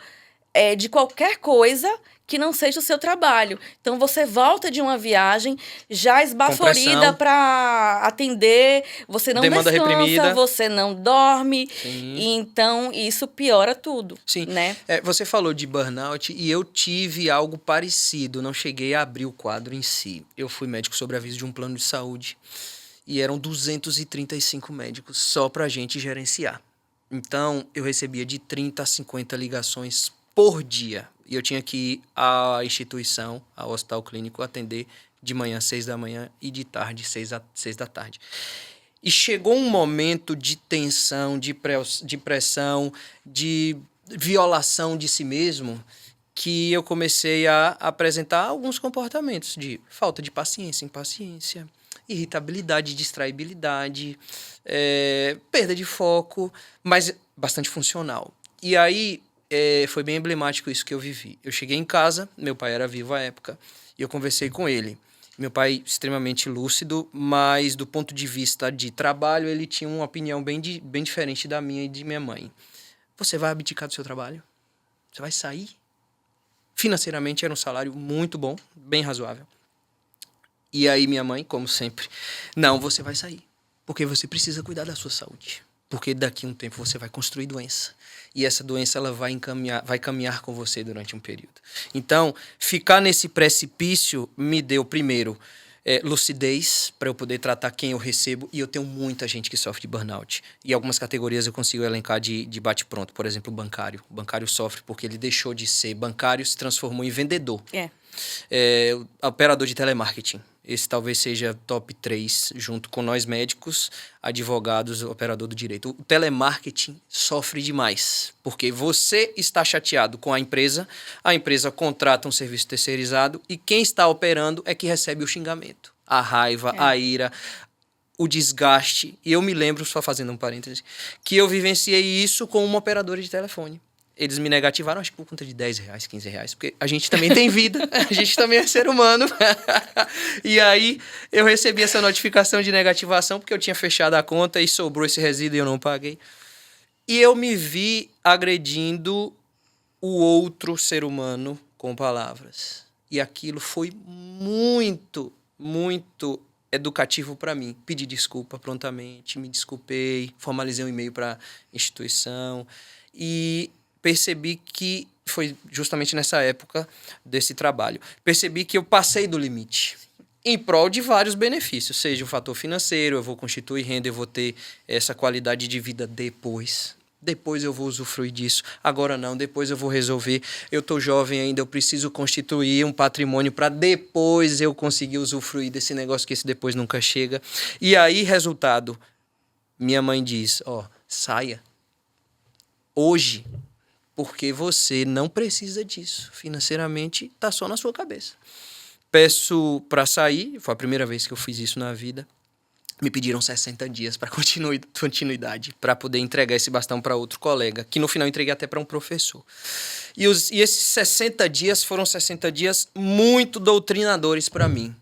de qualquer coisa que não seja o seu trabalho. Então, você volta de uma viagem já esbaforida para atender, você não demanda descansa, reprimida. Você não dorme. Sim. E então, isso piora tudo. Sim. Né? Você falou de burnout e eu tive algo parecido. Não cheguei a abrir o quadro em si. Eu fui médico sobre aviso de um plano de saúde e eram 235 médicos só para a gente gerenciar. Então, eu recebia de 30 a 50 ligações por dia. E eu tinha que ir à instituição, ao hospital clínico, atender de manhã, 6 da manhã, e de tarde, 6 da tarde. E chegou um momento de tensão, de pressão, de violação de si mesmo, que eu comecei a apresentar alguns comportamentos de falta de paciência, impaciência, irritabilidade, distraibilidade, perda de foco, mas bastante funcional. E aí, foi bem emblemático isso que eu vivi. Eu cheguei em casa, meu pai era vivo à época, e eu conversei com ele. Meu pai extremamente lúcido, mas do ponto de vista de trabalho, ele tinha uma opinião bem diferente da minha e de minha mãe. Você vai abdicar do seu trabalho? Você vai sair? Financeiramente era um salário muito bom, bem razoável. E aí minha mãe, como sempre, não, você vai sair, porque você precisa cuidar da sua saúde. Porque daqui a um tempo você vai construir doença. E essa doença ela vai caminhar com você durante um período. Então, ficar nesse precipício me deu, primeiro, lucidez para eu poder tratar quem eu recebo. E eu tenho muita gente que sofre de burnout. E algumas categorias eu consigo elencar de bate-pronto. Por exemplo, o bancário. O bancário sofre porque ele deixou de ser bancário e se transformou em vendedor. Operador de telemarketing. Esse talvez seja top 3, junto com nós médicos, advogados, operador do direito. O telemarketing sofre demais, porque você está chateado com a empresa contrata um serviço terceirizado e quem está operando é que recebe o xingamento, a raiva, a ira, o desgaste. E eu me lembro, só fazendo um parêntese, que eu vivenciei isso com uma operadora de telefone. Eles me negativaram, acho que por conta de R$10, R$15, porque a gente também tem vida, a gente também é ser humano. E aí, eu recebi essa notificação de negativação, porque eu tinha fechado a conta e sobrou esse resíduo e eu não paguei. E eu me vi agredindo o outro ser humano com palavras. E aquilo foi muito, muito educativo para mim. Pedi desculpa prontamente, me desculpei, formalizei um e-mail para a instituição e percebi que foi justamente nessa época desse trabalho. Percebi que eu passei do limite em prol de vários benefícios, seja o fator financeiro, eu vou constituir renda, eu vou ter essa qualidade de vida depois. Depois eu vou usufruir disso. Agora não, depois eu vou resolver. Eu estou jovem ainda, eu preciso constituir um patrimônio para depois eu conseguir usufruir desse negócio que esse depois nunca chega. E aí, resultado, minha mãe diz, saia. Hoje, porque você não precisa disso. Financeiramente, está só na sua cabeça. Peço para sair, foi a primeira vez que eu fiz isso na vida. Me pediram 60 dias para continuidade, para poder entregar esse bastão para outro colega, que no final entreguei até para um professor. E esses 60 dias foram 60 dias muito doutrinadores para mim.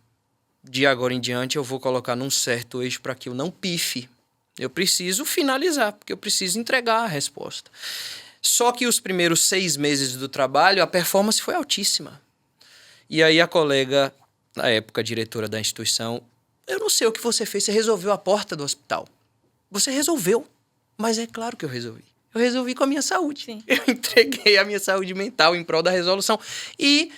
De agora em diante, eu vou colocar num certo eixo para que eu não pife. Eu preciso finalizar, porque eu preciso entregar a resposta. Só que os primeiros 6 meses do trabalho, a performance foi altíssima. E aí a colega, na época diretora da instituição, eu não sei o que você fez, você resolveu a porta do hospital. Você resolveu, mas é claro que eu resolvi. Eu resolvi com a minha saúde. Sim. Eu entreguei a minha saúde mental em prol da resolução e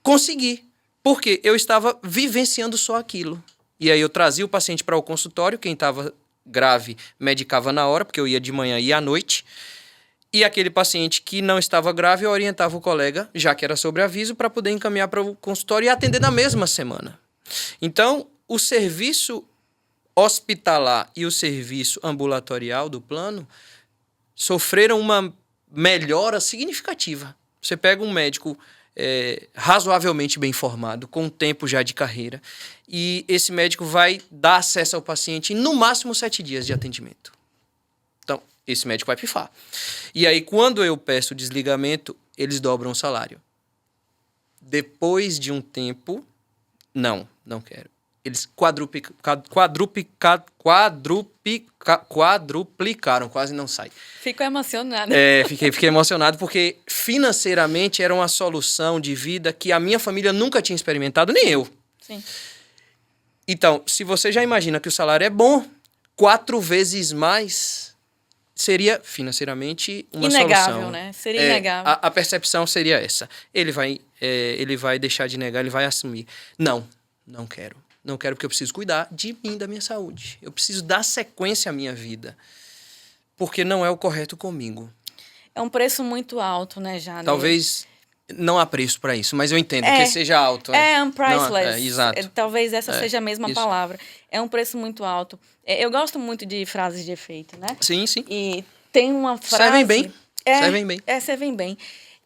consegui, porque eu estava vivenciando só aquilo. E aí eu trazia o paciente para o consultório, quem estava grave medicava na hora, porque eu ia de manhã e à noite. E aquele paciente que não estava grave, eu orientava o colega, já que era sobre aviso, para poder encaminhar para o consultório e atender na mesma semana. Então, o serviço hospitalar e o serviço ambulatorial do plano sofreram uma melhora significativa. Você pega um médico razoavelmente bem formado, com tempo já de carreira, e esse médico vai dar acesso ao paciente em, no máximo, 7 dias de atendimento. Então, esse médico vai pifar. E aí, quando eu peço desligamento, eles dobram o salário. Depois de um tempo, não quero. Eles quadruplicaram, quase não sai. Fico emocionada. Fiquei emocionado porque financeiramente era uma solução de vida que a minha família nunca tinha experimentado, nem eu. Sim. Então, se você já imagina que o salário é bom, 4 vezes mais seria financeiramente uma inegável, solução. Né? Seria inegável. A percepção seria essa. Ele vai deixar de negar, ele vai assumir. Não quero. Não quero porque eu preciso cuidar de mim, da minha saúde. Eu preciso dar sequência à minha vida. Porque não é o correto comigo. É um preço muito alto, né, Jader? Talvez não há preço para isso, mas eu entendo que seja alto. Unpriceless. Exato. Talvez essa seja a mesma isso. palavra. É um preço muito alto. Eu gosto muito de frases de efeito, né? Sim. E tem uma frase... Servem bem. Servem bem.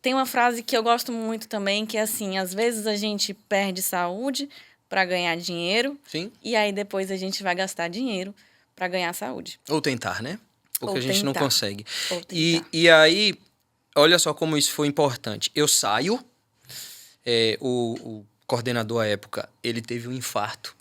Tem uma frase que eu gosto muito também, que é assim, às vezes a gente perde saúde para ganhar dinheiro. Sim. E aí depois a gente vai gastar dinheiro para ganhar saúde. Ou tentar, né? Porque a gente não consegue. E aí, olha só como isso foi importante. Eu saio, o coordenador à época, ele teve um infarto.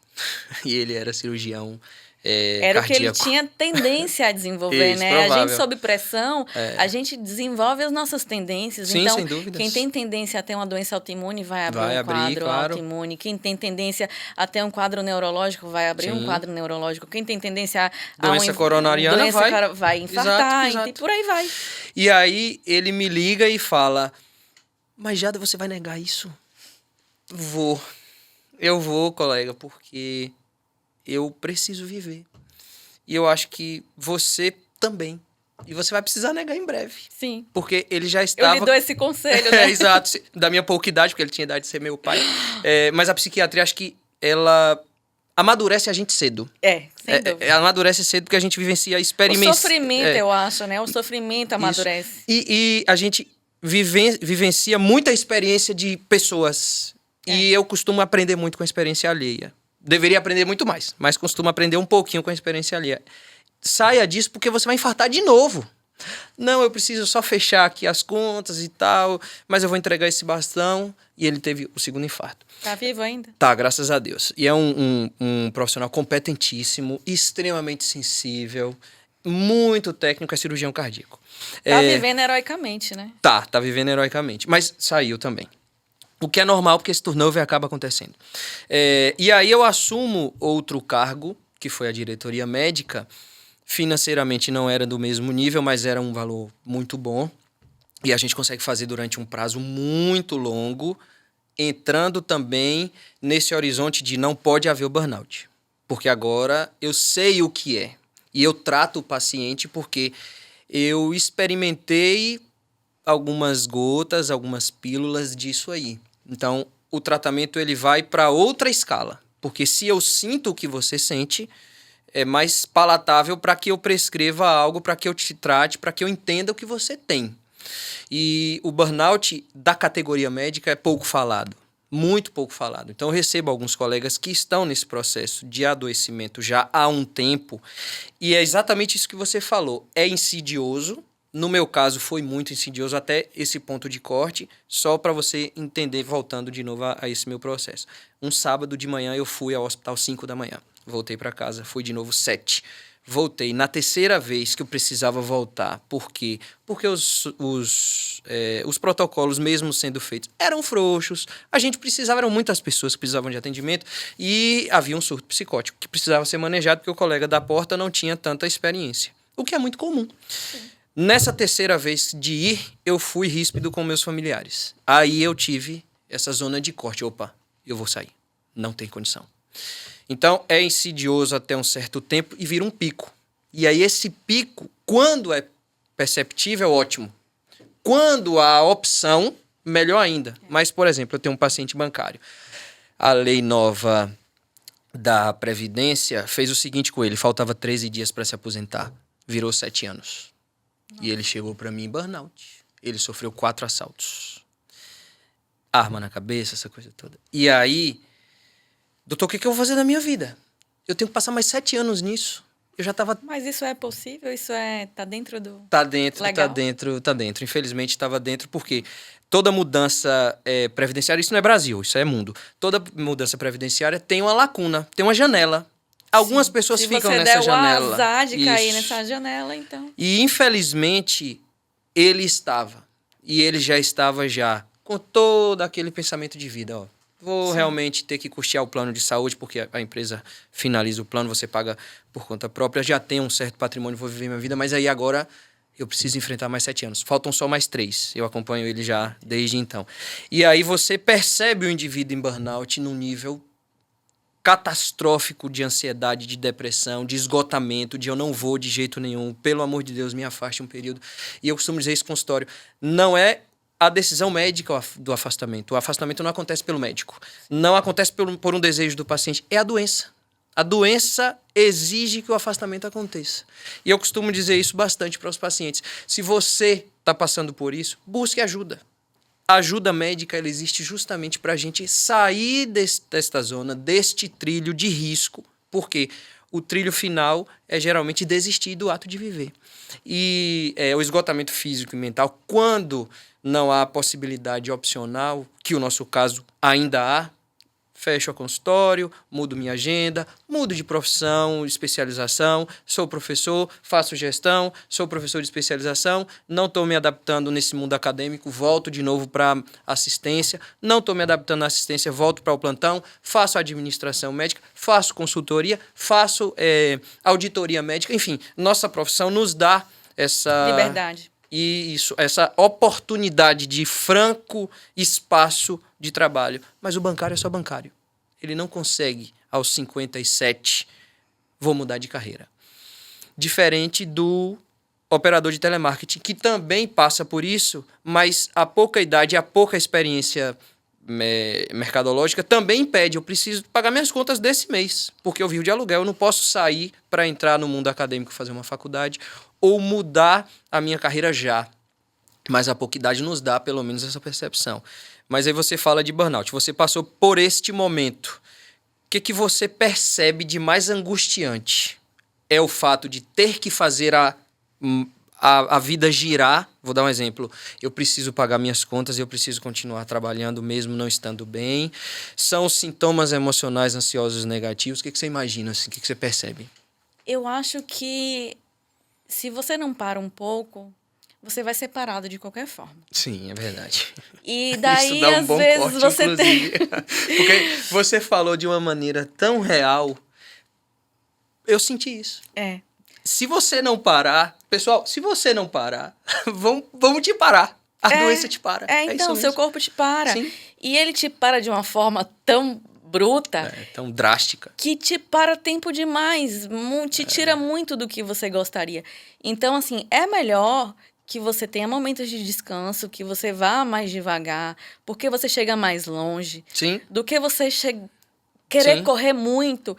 E ele era cirurgião Era o que ele cardíaco. tinha tendência a desenvolver, Isso, né? A provável. gente, sob pressão, a gente desenvolve as nossas tendências. Sim, Então, sem dúvidas. quem tem tendência a ter uma doença autoimune vai abrir Vai um abrir, quadro claro. autoimune. Quem tem tendência a ter um quadro neurológico vai abrir um Sim. quadro neurológico. Quem tem tendência a Doença coronariana vai infartar. Exato. E por aí vai. E aí ele me liga e fala, mas Jada, você vai negar isso? Eu vou, colega, porque eu preciso viver. E eu acho que você também. E você vai precisar negar em breve. Sim. Porque ele já estava... Eu lhe dou esse conselho, né? Exato. Da minha pouca idade, porque ele tinha idade de ser meu pai. Mas a psiquiatria, acho que ela amadurece a gente cedo. Sem dúvida. Amadurece cedo porque a gente vivencia O sofrimento, eu acho, né? O sofrimento amadurece. E a gente vivencia muita experiência de pessoas. E eu costumo aprender muito com a experiência alheia. Deveria aprender muito mais, mas costumo aprender um pouquinho com a experiência alheia. Saia disso porque você vai infartar de novo. Não, eu preciso só fechar aqui as contas e tal, mas eu vou entregar esse bastão. E ele teve o segundo infarto. Tá vivo ainda? Tá, graças a Deus. E é um profissional competentíssimo, extremamente sensível, muito técnico, é cirurgião cardíaco. Tá vivendo heroicamente, né? Tá vivendo heroicamente, mas saiu também. O que é normal, porque esse turnover acaba acontecendo. E aí eu assumo outro cargo, que foi a diretoria médica. Financeiramente não era do mesmo nível, mas era um valor muito bom. E a gente consegue fazer durante um prazo muito longo, entrando também nesse horizonte de não pode haver o burnout. Porque agora eu sei o que é. E eu trato o paciente porque eu experimentei algumas gotas, algumas pílulas disso aí. Então, o tratamento ele vai para outra escala. Porque se eu sinto o que você sente, é mais palatável para que eu prescreva algo, para que eu te trate, para que eu entenda o que você tem. E o burnout da categoria médica é pouco falado. Muito pouco falado. Então, eu recebo alguns colegas que estão nesse processo de adoecimento já há um tempo. E é exatamente isso que você falou. É insidioso. No meu caso, foi muito insidioso até esse ponto de corte, só para você entender, voltando de novo a esse meu processo. Um sábado de manhã eu fui ao hospital 5 da manhã. Voltei para casa, fui de novo 7. Voltei na terceira vez que eu precisava voltar. Por quê? Porque os protocolos, mesmo sendo feitos, eram frouxos. A gente precisava, eram muitas pessoas que precisavam de atendimento e havia um surto psicótico que precisava ser manejado porque o colega da porta não tinha tanta experiência. O que é muito comum. Sim. Nessa terceira vez de ir, eu fui ríspido com meus familiares. Aí eu tive essa zona de corte. Opa, eu vou sair. Não tem condição. Então, é insidioso até um certo tempo e vira um pico. E aí esse pico, quando é perceptível, é ótimo. Quando há opção, melhor ainda. Mas, por exemplo, eu tenho um paciente bancário. A lei nova da Previdência fez o seguinte com ele. Faltava 13 dias para se aposentar. Virou 7 anos. E ele chegou para mim em burnout. Ele sofreu 4 assaltos. Arma na cabeça, essa coisa toda. E aí, doutor, o que eu vou fazer da minha vida? Eu tenho que passar mais 7 anos nisso. Eu já tava... Mas isso é possível? Isso tá dentro do... Tá dentro, legal? Tá dentro. Infelizmente, estava dentro porque toda mudança previdenciária, isso não é Brasil, isso é mundo. Toda mudança previdenciária tem uma lacuna, tem uma janela. Algumas pessoas ficam nessa janela. Se você der o azar de cair nessa janela, então... E, infelizmente, ele estava. E ele já estava com todo aquele pensamento de vida, ó. Vou realmente ter que custear o plano de saúde, porque a empresa finaliza o plano, você paga por conta própria. Já tenho um certo patrimônio, vou viver minha vida, mas aí agora eu preciso enfrentar mais 7 anos. Faltam só mais 3. Eu acompanho ele já desde então. E aí você percebe o indivíduo em burnout num nível catastrófico de ansiedade, de depressão, de esgotamento, de eu não vou de jeito nenhum, pelo amor de Deus, me afaste um período. E eu costumo dizer isso no consultório, não é a decisão médica do afastamento. O afastamento não acontece pelo médico, não acontece por um desejo do paciente, é a doença. A doença exige que o afastamento aconteça. E eu costumo dizer isso bastante para os pacientes. Se você está passando por isso, busque ajuda. A ajuda médica ela existe justamente para a gente sair desta zona, deste trilho de risco, porque o trilho final é geralmente desistir do ato de viver. E o esgotamento físico e mental, quando não há possibilidade opcional, que o nosso caso ainda há, fecho o consultório, mudo minha agenda, mudo de profissão, especialização, sou professor, faço gestão, sou professor de especialização, não estou me adaptando nesse mundo acadêmico, volto de novo para assistência, não estou me adaptando na assistência, volto para o plantão, faço administração médica, faço consultoria, faço auditoria médica, enfim, nossa profissão nos dá essa... Liberdade. E isso, essa oportunidade de franco espaço de trabalho. Mas o bancário é só bancário. Ele não consegue, aos 57, vou mudar de carreira. Diferente do operador de telemarketing, que também passa por isso, mas a pouca idade, a pouca experiência mercadológica também impede. Eu preciso pagar minhas contas desse mês, porque eu vivo de aluguel. Eu não posso sair para entrar no mundo acadêmico, fazer uma faculdade, ou mudar a minha carreira já. Mas a pouca idade nos dá, pelo menos, essa percepção. Mas aí você fala de burnout. Você passou por este momento. O que você percebe de mais angustiante? É o fato de ter que fazer a vida girar. Vou dar um exemplo. Eu preciso pagar minhas contas e eu preciso continuar trabalhando mesmo não estando bem. São os sintomas emocionais ansiosos negativos. O que você imagina? Assim? O que você percebe? Eu acho que se você não para um pouco, você vai ser parado de qualquer forma. Sim, é verdade. E daí, Isso dá um às bom vezes, corte, você inclusive. Porque você falou de uma maneira tão real. Eu senti isso. É. Se você não parar... Pessoal, se você não parar, vamos te parar. A doença te para. Então, isso seu mesmo. corpo te para. Sim. E ele te para de uma forma tão bruta... tão drástica. Que te para tempo demais, te tira muito do que você gostaria. Então, assim, é melhor que você tenha momentos de descanso, que você vá mais devagar, porque você chega mais longe. Sim. Do que você querer Sim. correr muito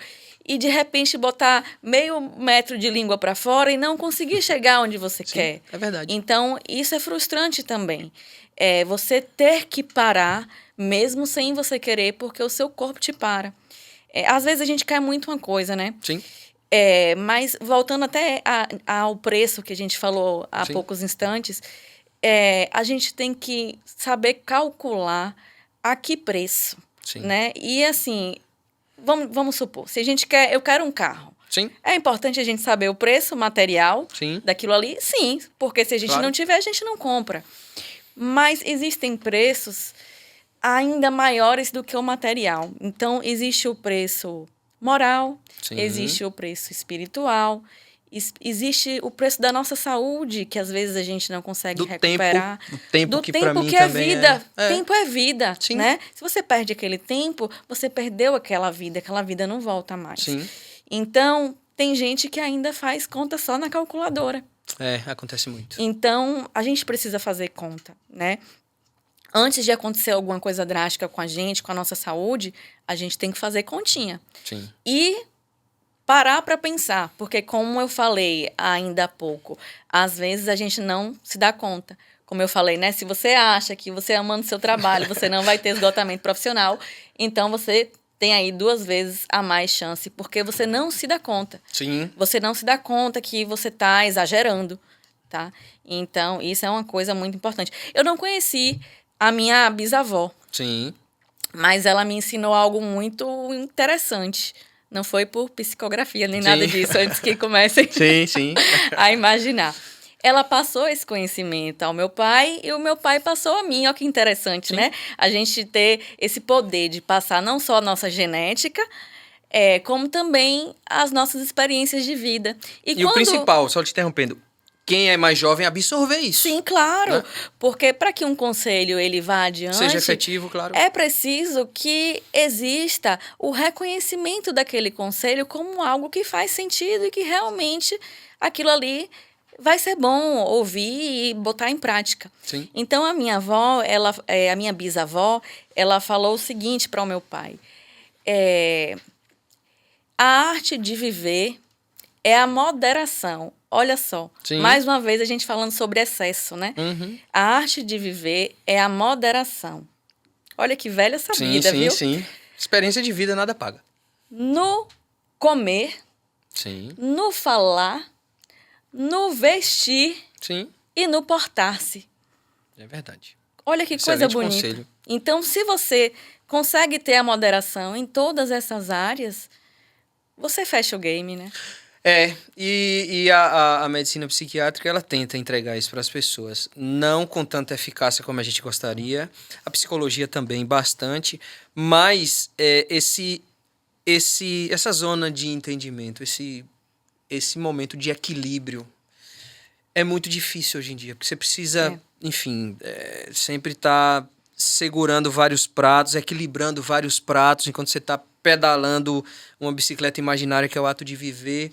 e, de repente, botar meio metro de língua para fora e não conseguir chegar onde você quer. É verdade. Então, isso é frustrante também. É você ter que parar, mesmo sem você querer, porque o seu corpo te para. Às vezes a gente quer muito uma coisa, né? Sim. Mas voltando até ao preço que a gente falou há Sim. poucos instantes, a gente tem que saber calcular a que preço, Sim. né? E assim, vamos supor, se a gente eu quero um carro. Sim. É importante a gente saber o preço material Sim. daquilo ali? Sim, porque se a gente não tiver, a gente não compra. Mas existem preços ainda maiores do que o material. Então, existe o preço moral, Sim. existe o preço espiritual, existe o preço da nossa saúde, que às vezes a gente não consegue recuperar. Do tempo que para mim que é também vida. Tempo é vida, Sim. né? Se você perde aquele tempo, você perdeu aquela vida não volta mais. Sim. Então, tem gente que ainda faz conta só na calculadora. Acontece muito. Então, a gente precisa fazer conta, né? Antes de acontecer alguma coisa drástica com a gente, com a nossa saúde, a gente tem que fazer continha. Sim. E parar para pensar, porque como eu falei ainda há pouco, às vezes a gente não se dá conta. Como eu falei, né? Se você acha que você amando seu trabalho, você não vai ter esgotamento profissional, então você tem aí 2 vezes a mais chance, porque você não se dá conta. Sim. Você não se dá conta que você está exagerando, tá? Então, isso é uma coisa muito importante. Eu não conheci a minha bisavó. Sim. Mas ela me ensinou algo muito interessante. Não foi por psicografia, nem nada disso, antes que comecem sim. a imaginar. Ela passou esse conhecimento ao meu pai e o meu pai passou a mim. Olha que interessante, né? A gente ter esse poder de passar não só a nossa genética, como também as nossas experiências de vida. E o principal, só te interrompendo, quem é mais jovem absorver isso. Sim, claro. Né? Porque para que um conselho ele vá adiante... Seja efetivo, claro. É preciso que exista o reconhecimento daquele conselho como algo que faz sentido e que realmente aquilo ali vai ser bom ouvir e botar em prática. Sim. Então, a minha avó, a minha bisavó, ela falou o seguinte para o meu pai. A arte de viver é a moderação. Olha só, Sim. Mais uma vez a gente falando sobre excesso, né? Uhum. A arte de viver é a moderação. Olha que velha essa vida, viu? Sim. Experiência de vida nada paga. No comer, Sim. no falar, no vestir Sim. e no portar-se. É verdade. Olha que Excelente coisa bonita. conselho. Então, se você consegue ter a moderação em todas essas áreas, você fecha o game, né? A medicina psiquiátrica, ela tenta entregar isso para as pessoas. Não com tanta eficácia como a gente gostaria. A psicologia também, bastante. Mas essa zona de entendimento, esse momento de equilíbrio é muito difícil hoje em dia. Porque você precisa, enfim, sempre estar segurando vários pratos, equilibrando vários pratos, enquanto você está pedalando uma bicicleta imaginária, que é o ato de viver.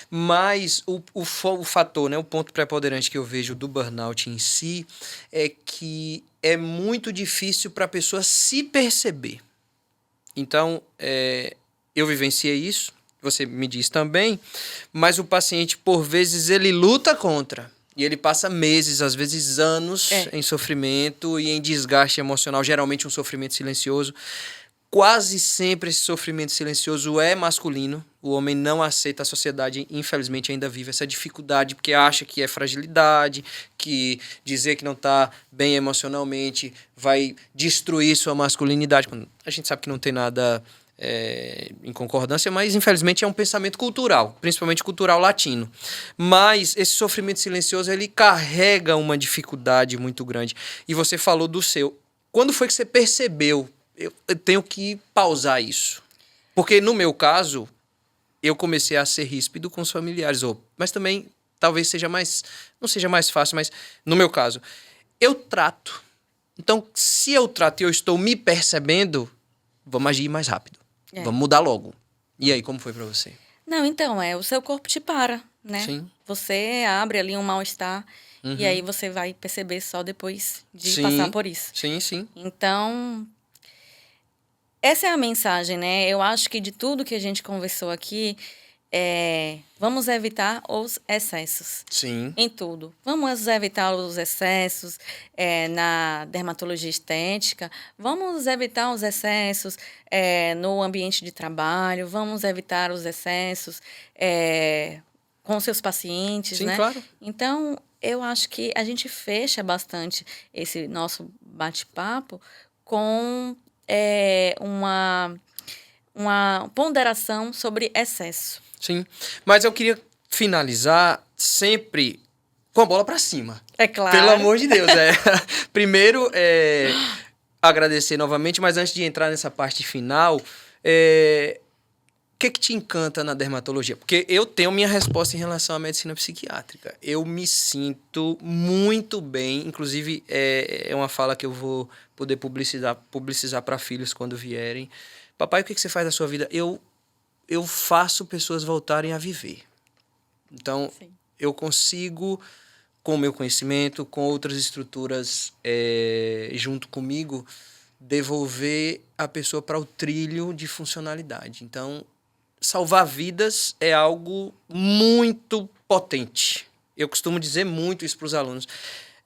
Mas o fator, né, o ponto preponderante que eu vejo do burnout em si é que é muito difícil para a pessoa se perceber. Então, eu vivenciei isso, você me diz também, mas o paciente, por vezes, ele luta contra. E ele passa meses, às vezes anos, em sofrimento e em desgaste emocional, geralmente um sofrimento silencioso. Quase sempre esse sofrimento silencioso é masculino. O homem não aceita, a sociedade, infelizmente, ainda vive essa dificuldade, porque acha que é fragilidade, que dizer que não está bem emocionalmente vai destruir sua masculinidade. A gente sabe que não tem nada em concordância, mas infelizmente é um pensamento cultural, principalmente cultural latino. Mas esse sofrimento silencioso, ele carrega uma dificuldade muito grande. E você falou do seu. Quando foi que você percebeu? Eu tenho que pausar isso. Porque no meu caso, eu comecei a ser ríspido com os familiares. Mas também, talvez não seja mais fácil, mas no meu caso, eu trato. Então, se eu trato e eu estou me percebendo, vamos agir mais rápido. Vamos mudar logo. E aí, como foi pra você? Não, então, o seu corpo te para, né? Sim. Você abre ali um mal-estar e aí você vai perceber só depois de passar por isso. Sim, sim. Então, essa é a mensagem, né? Eu acho que de tudo que a gente conversou aqui, vamos evitar os excessos. Sim. Em tudo. Vamos evitar os excessos na dermatologia estética, vamos evitar os excessos no ambiente de trabalho, vamos evitar os excessos com seus pacientes, Sim, né? claro. Então, eu acho que a gente fecha bastante esse nosso bate-papo com uma ponderação sobre excesso. Sim. Mas eu queria finalizar sempre com a bola pra cima. É claro. Pelo amor de Deus. Primeiro, agradecer novamente, mas antes de entrar nessa parte final, o que te encanta na dermatologia? Porque eu tenho minha resposta em relação à medicina psiquiátrica. Eu me sinto muito bem, inclusive é uma fala que eu vou poder publicizar para filhos quando vierem. Papai, o que você faz da sua vida? Eu faço pessoas voltarem a viver. Então, sim, eu consigo, com o meu conhecimento, com outras estruturas junto comigo, devolver a pessoa para o trilho de funcionalidade. Então, salvar vidas é algo muito potente. Eu costumo dizer muito isso para os alunos.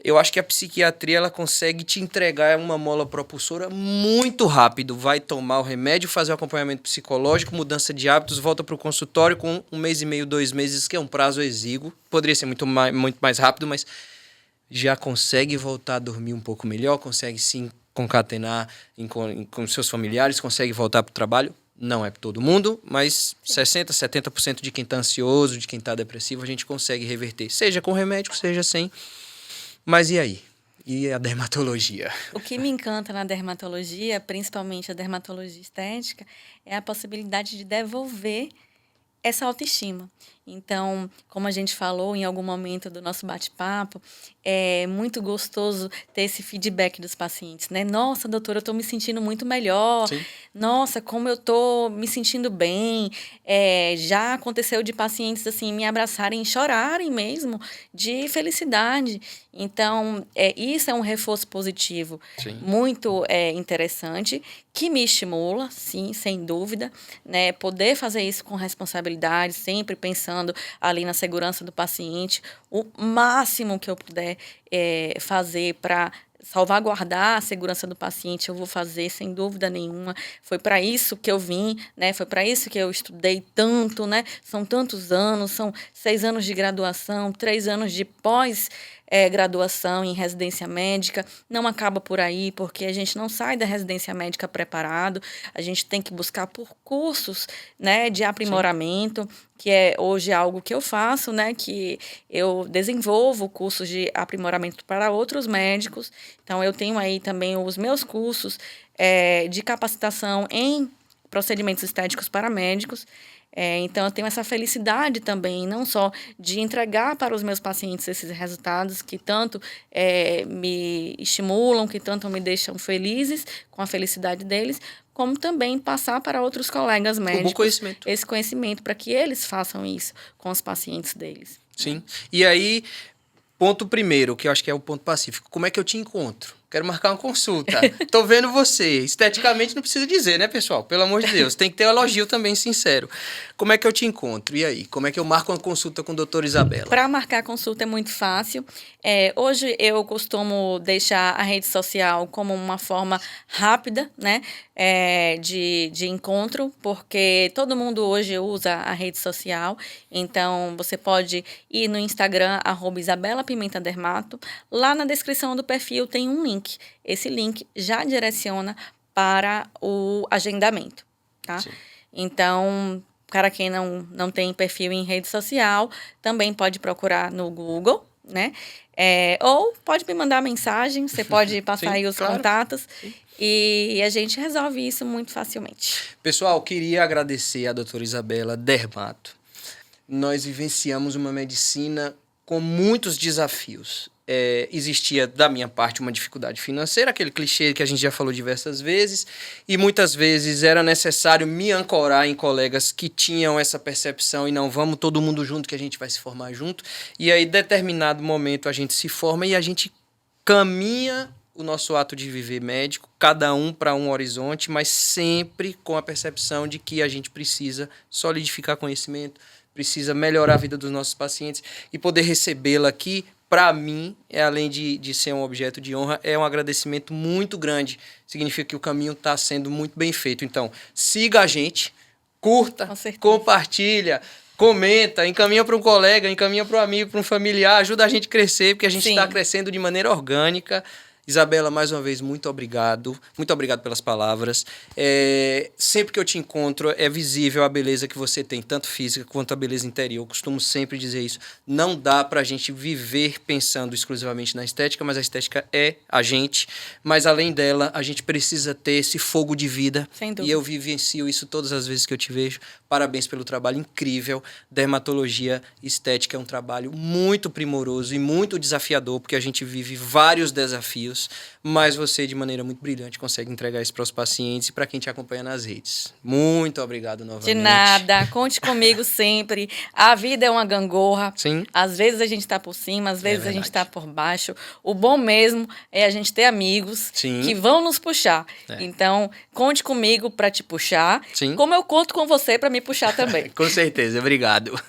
Eu acho que a psiquiatria ela consegue te entregar uma mola propulsora muito rápido. Vai tomar o remédio, fazer o acompanhamento psicológico, mudança de hábitos, volta para o consultório com 1 mês e meio, 2 meses, que é um prazo exíguo. Poderia ser muito mais rápido, mas já consegue voltar a dormir um pouco melhor, consegue se concatenar com seus familiares, consegue voltar para o trabalho. Não é para todo mundo, mas 60%, 70% de quem está ansioso, de quem está depressivo, a gente consegue reverter. Seja com remédio, seja sem. Mas e aí? E a dermatologia? O que me encanta na dermatologia, principalmente a dermatologia estética, é a possibilidade de devolver essa autoestima. Então, como a gente falou em algum momento do nosso bate-papo, é muito gostoso ter esse feedback dos pacientes, né? Nossa, doutora, eu estou me sentindo muito melhor. Sim. Nossa, como eu estou me sentindo bem. Já aconteceu de pacientes assim me abraçarem e chorarem mesmo de felicidade. Então, isso é um reforço positivo. Sim. Muito interessante, que me estimula, sim, sem dúvida, né? Poder fazer isso com responsabilidade, sempre pensando ali na segurança do paciente, o máximo que eu puder fazer para salvaguardar a segurança do paciente, eu vou fazer, sem dúvida nenhuma. Foi para isso que eu vim, né? Foi para isso que eu estudei tanto, né? São tantos anos, são 6 anos de graduação, 3 anos de pós graduação em residência médica. Não acaba por aí, porque a gente não sai da residência médica preparado. A gente tem que buscar por cursos, né, de aprimoramento, que é hoje algo que eu faço, né, que eu desenvolvo cursos de aprimoramento para outros médicos. Então, eu tenho aí também os meus cursos de capacitação em procedimentos estéticos para médicos. Então, eu tenho essa felicidade também, não só de entregar para os meus pacientes esses resultados que tanto me estimulam, que tanto me deixam felizes com a felicidade deles, como também passar para outros colegas médicos esse conhecimento para que eles façam isso com os pacientes deles. Sim. E aí, ponto primeiro, que eu acho que é o ponto pacífico. Como é que eu te encontro? Quero marcar uma consulta. Tô vendo você. Esteticamente não precisa dizer, né, pessoal? Pelo amor de Deus. Tem que ter um elogio também sincero. Como é que eu te encontro? E aí? Como é que eu marco uma consulta com a doutora Isabela? Para marcar a consulta é muito fácil. Hoje eu costumo deixar a rede social como uma forma rápida, né, de encontro, porque todo mundo hoje usa a rede social. Então, você pode ir no Instagram, @IsabelaPimentaDermato. Lá na descrição do perfil tem um link. Esse link já direciona para o agendamento, tá? Sim. Então, para quem não tem perfil em rede social, também pode procurar no Google, né? Ou pode me mandar mensagem, você pode passar Sim, aí os claro. contatos. Sim. E a gente resolve isso muito facilmente. Pessoal, queria agradecer a doutora Isabela Dermato. Nós vivenciamos uma medicina com muitos desafios. Existia, da minha parte, uma dificuldade financeira, aquele clichê que a gente já falou diversas vezes, e muitas vezes era necessário me ancorar em colegas que tinham essa percepção e não, vamos todo mundo junto que a gente vai se formar junto. E aí, em determinado momento, a gente se forma e a gente caminha o nosso ato de viver médico, cada um para um horizonte, mas sempre com a percepção de que a gente precisa solidificar conhecimento, precisa melhorar a vida dos nossos pacientes e poder recebê-la aqui, para mim, além de ser um objeto de honra, é um agradecimento muito grande. Significa que o caminho está sendo muito bem feito. Então, siga a gente, curta, compartilha, comenta, encaminha para um colega, encaminha para um amigo, para um familiar, ajuda a gente a crescer, porque a gente está crescendo de maneira orgânica. Isabela, mais uma vez, muito obrigado. Muito obrigado pelas palavras. Sempre que eu te encontro, é visível a beleza que você tem, tanto física quanto a beleza interior. Eu costumo sempre dizer isso. Não dá pra gente viver pensando exclusivamente na estética, mas a estética é a gente. Mas, além dela, a gente precisa ter esse fogo de vida. Sem dúvida. E eu vivencio isso todas as vezes que eu te vejo. Parabéns pelo trabalho incrível. Dermatologia estética é um trabalho muito primoroso e muito desafiador, porque a gente vive vários desafios, mas você, de maneira muito brilhante, consegue entregar isso para os pacientes e para quem te acompanha nas redes. Muito obrigado novamente. De nada, conte comigo sempre. A vida é uma gangorra. Sim. Às vezes a gente tá por cima, às vezes a gente tá por baixo. O bom mesmo é a gente ter amigos que vão nos puxar. Então, conte comigo para te puxar, como eu conto com você para me puxar também. Com certeza, obrigado.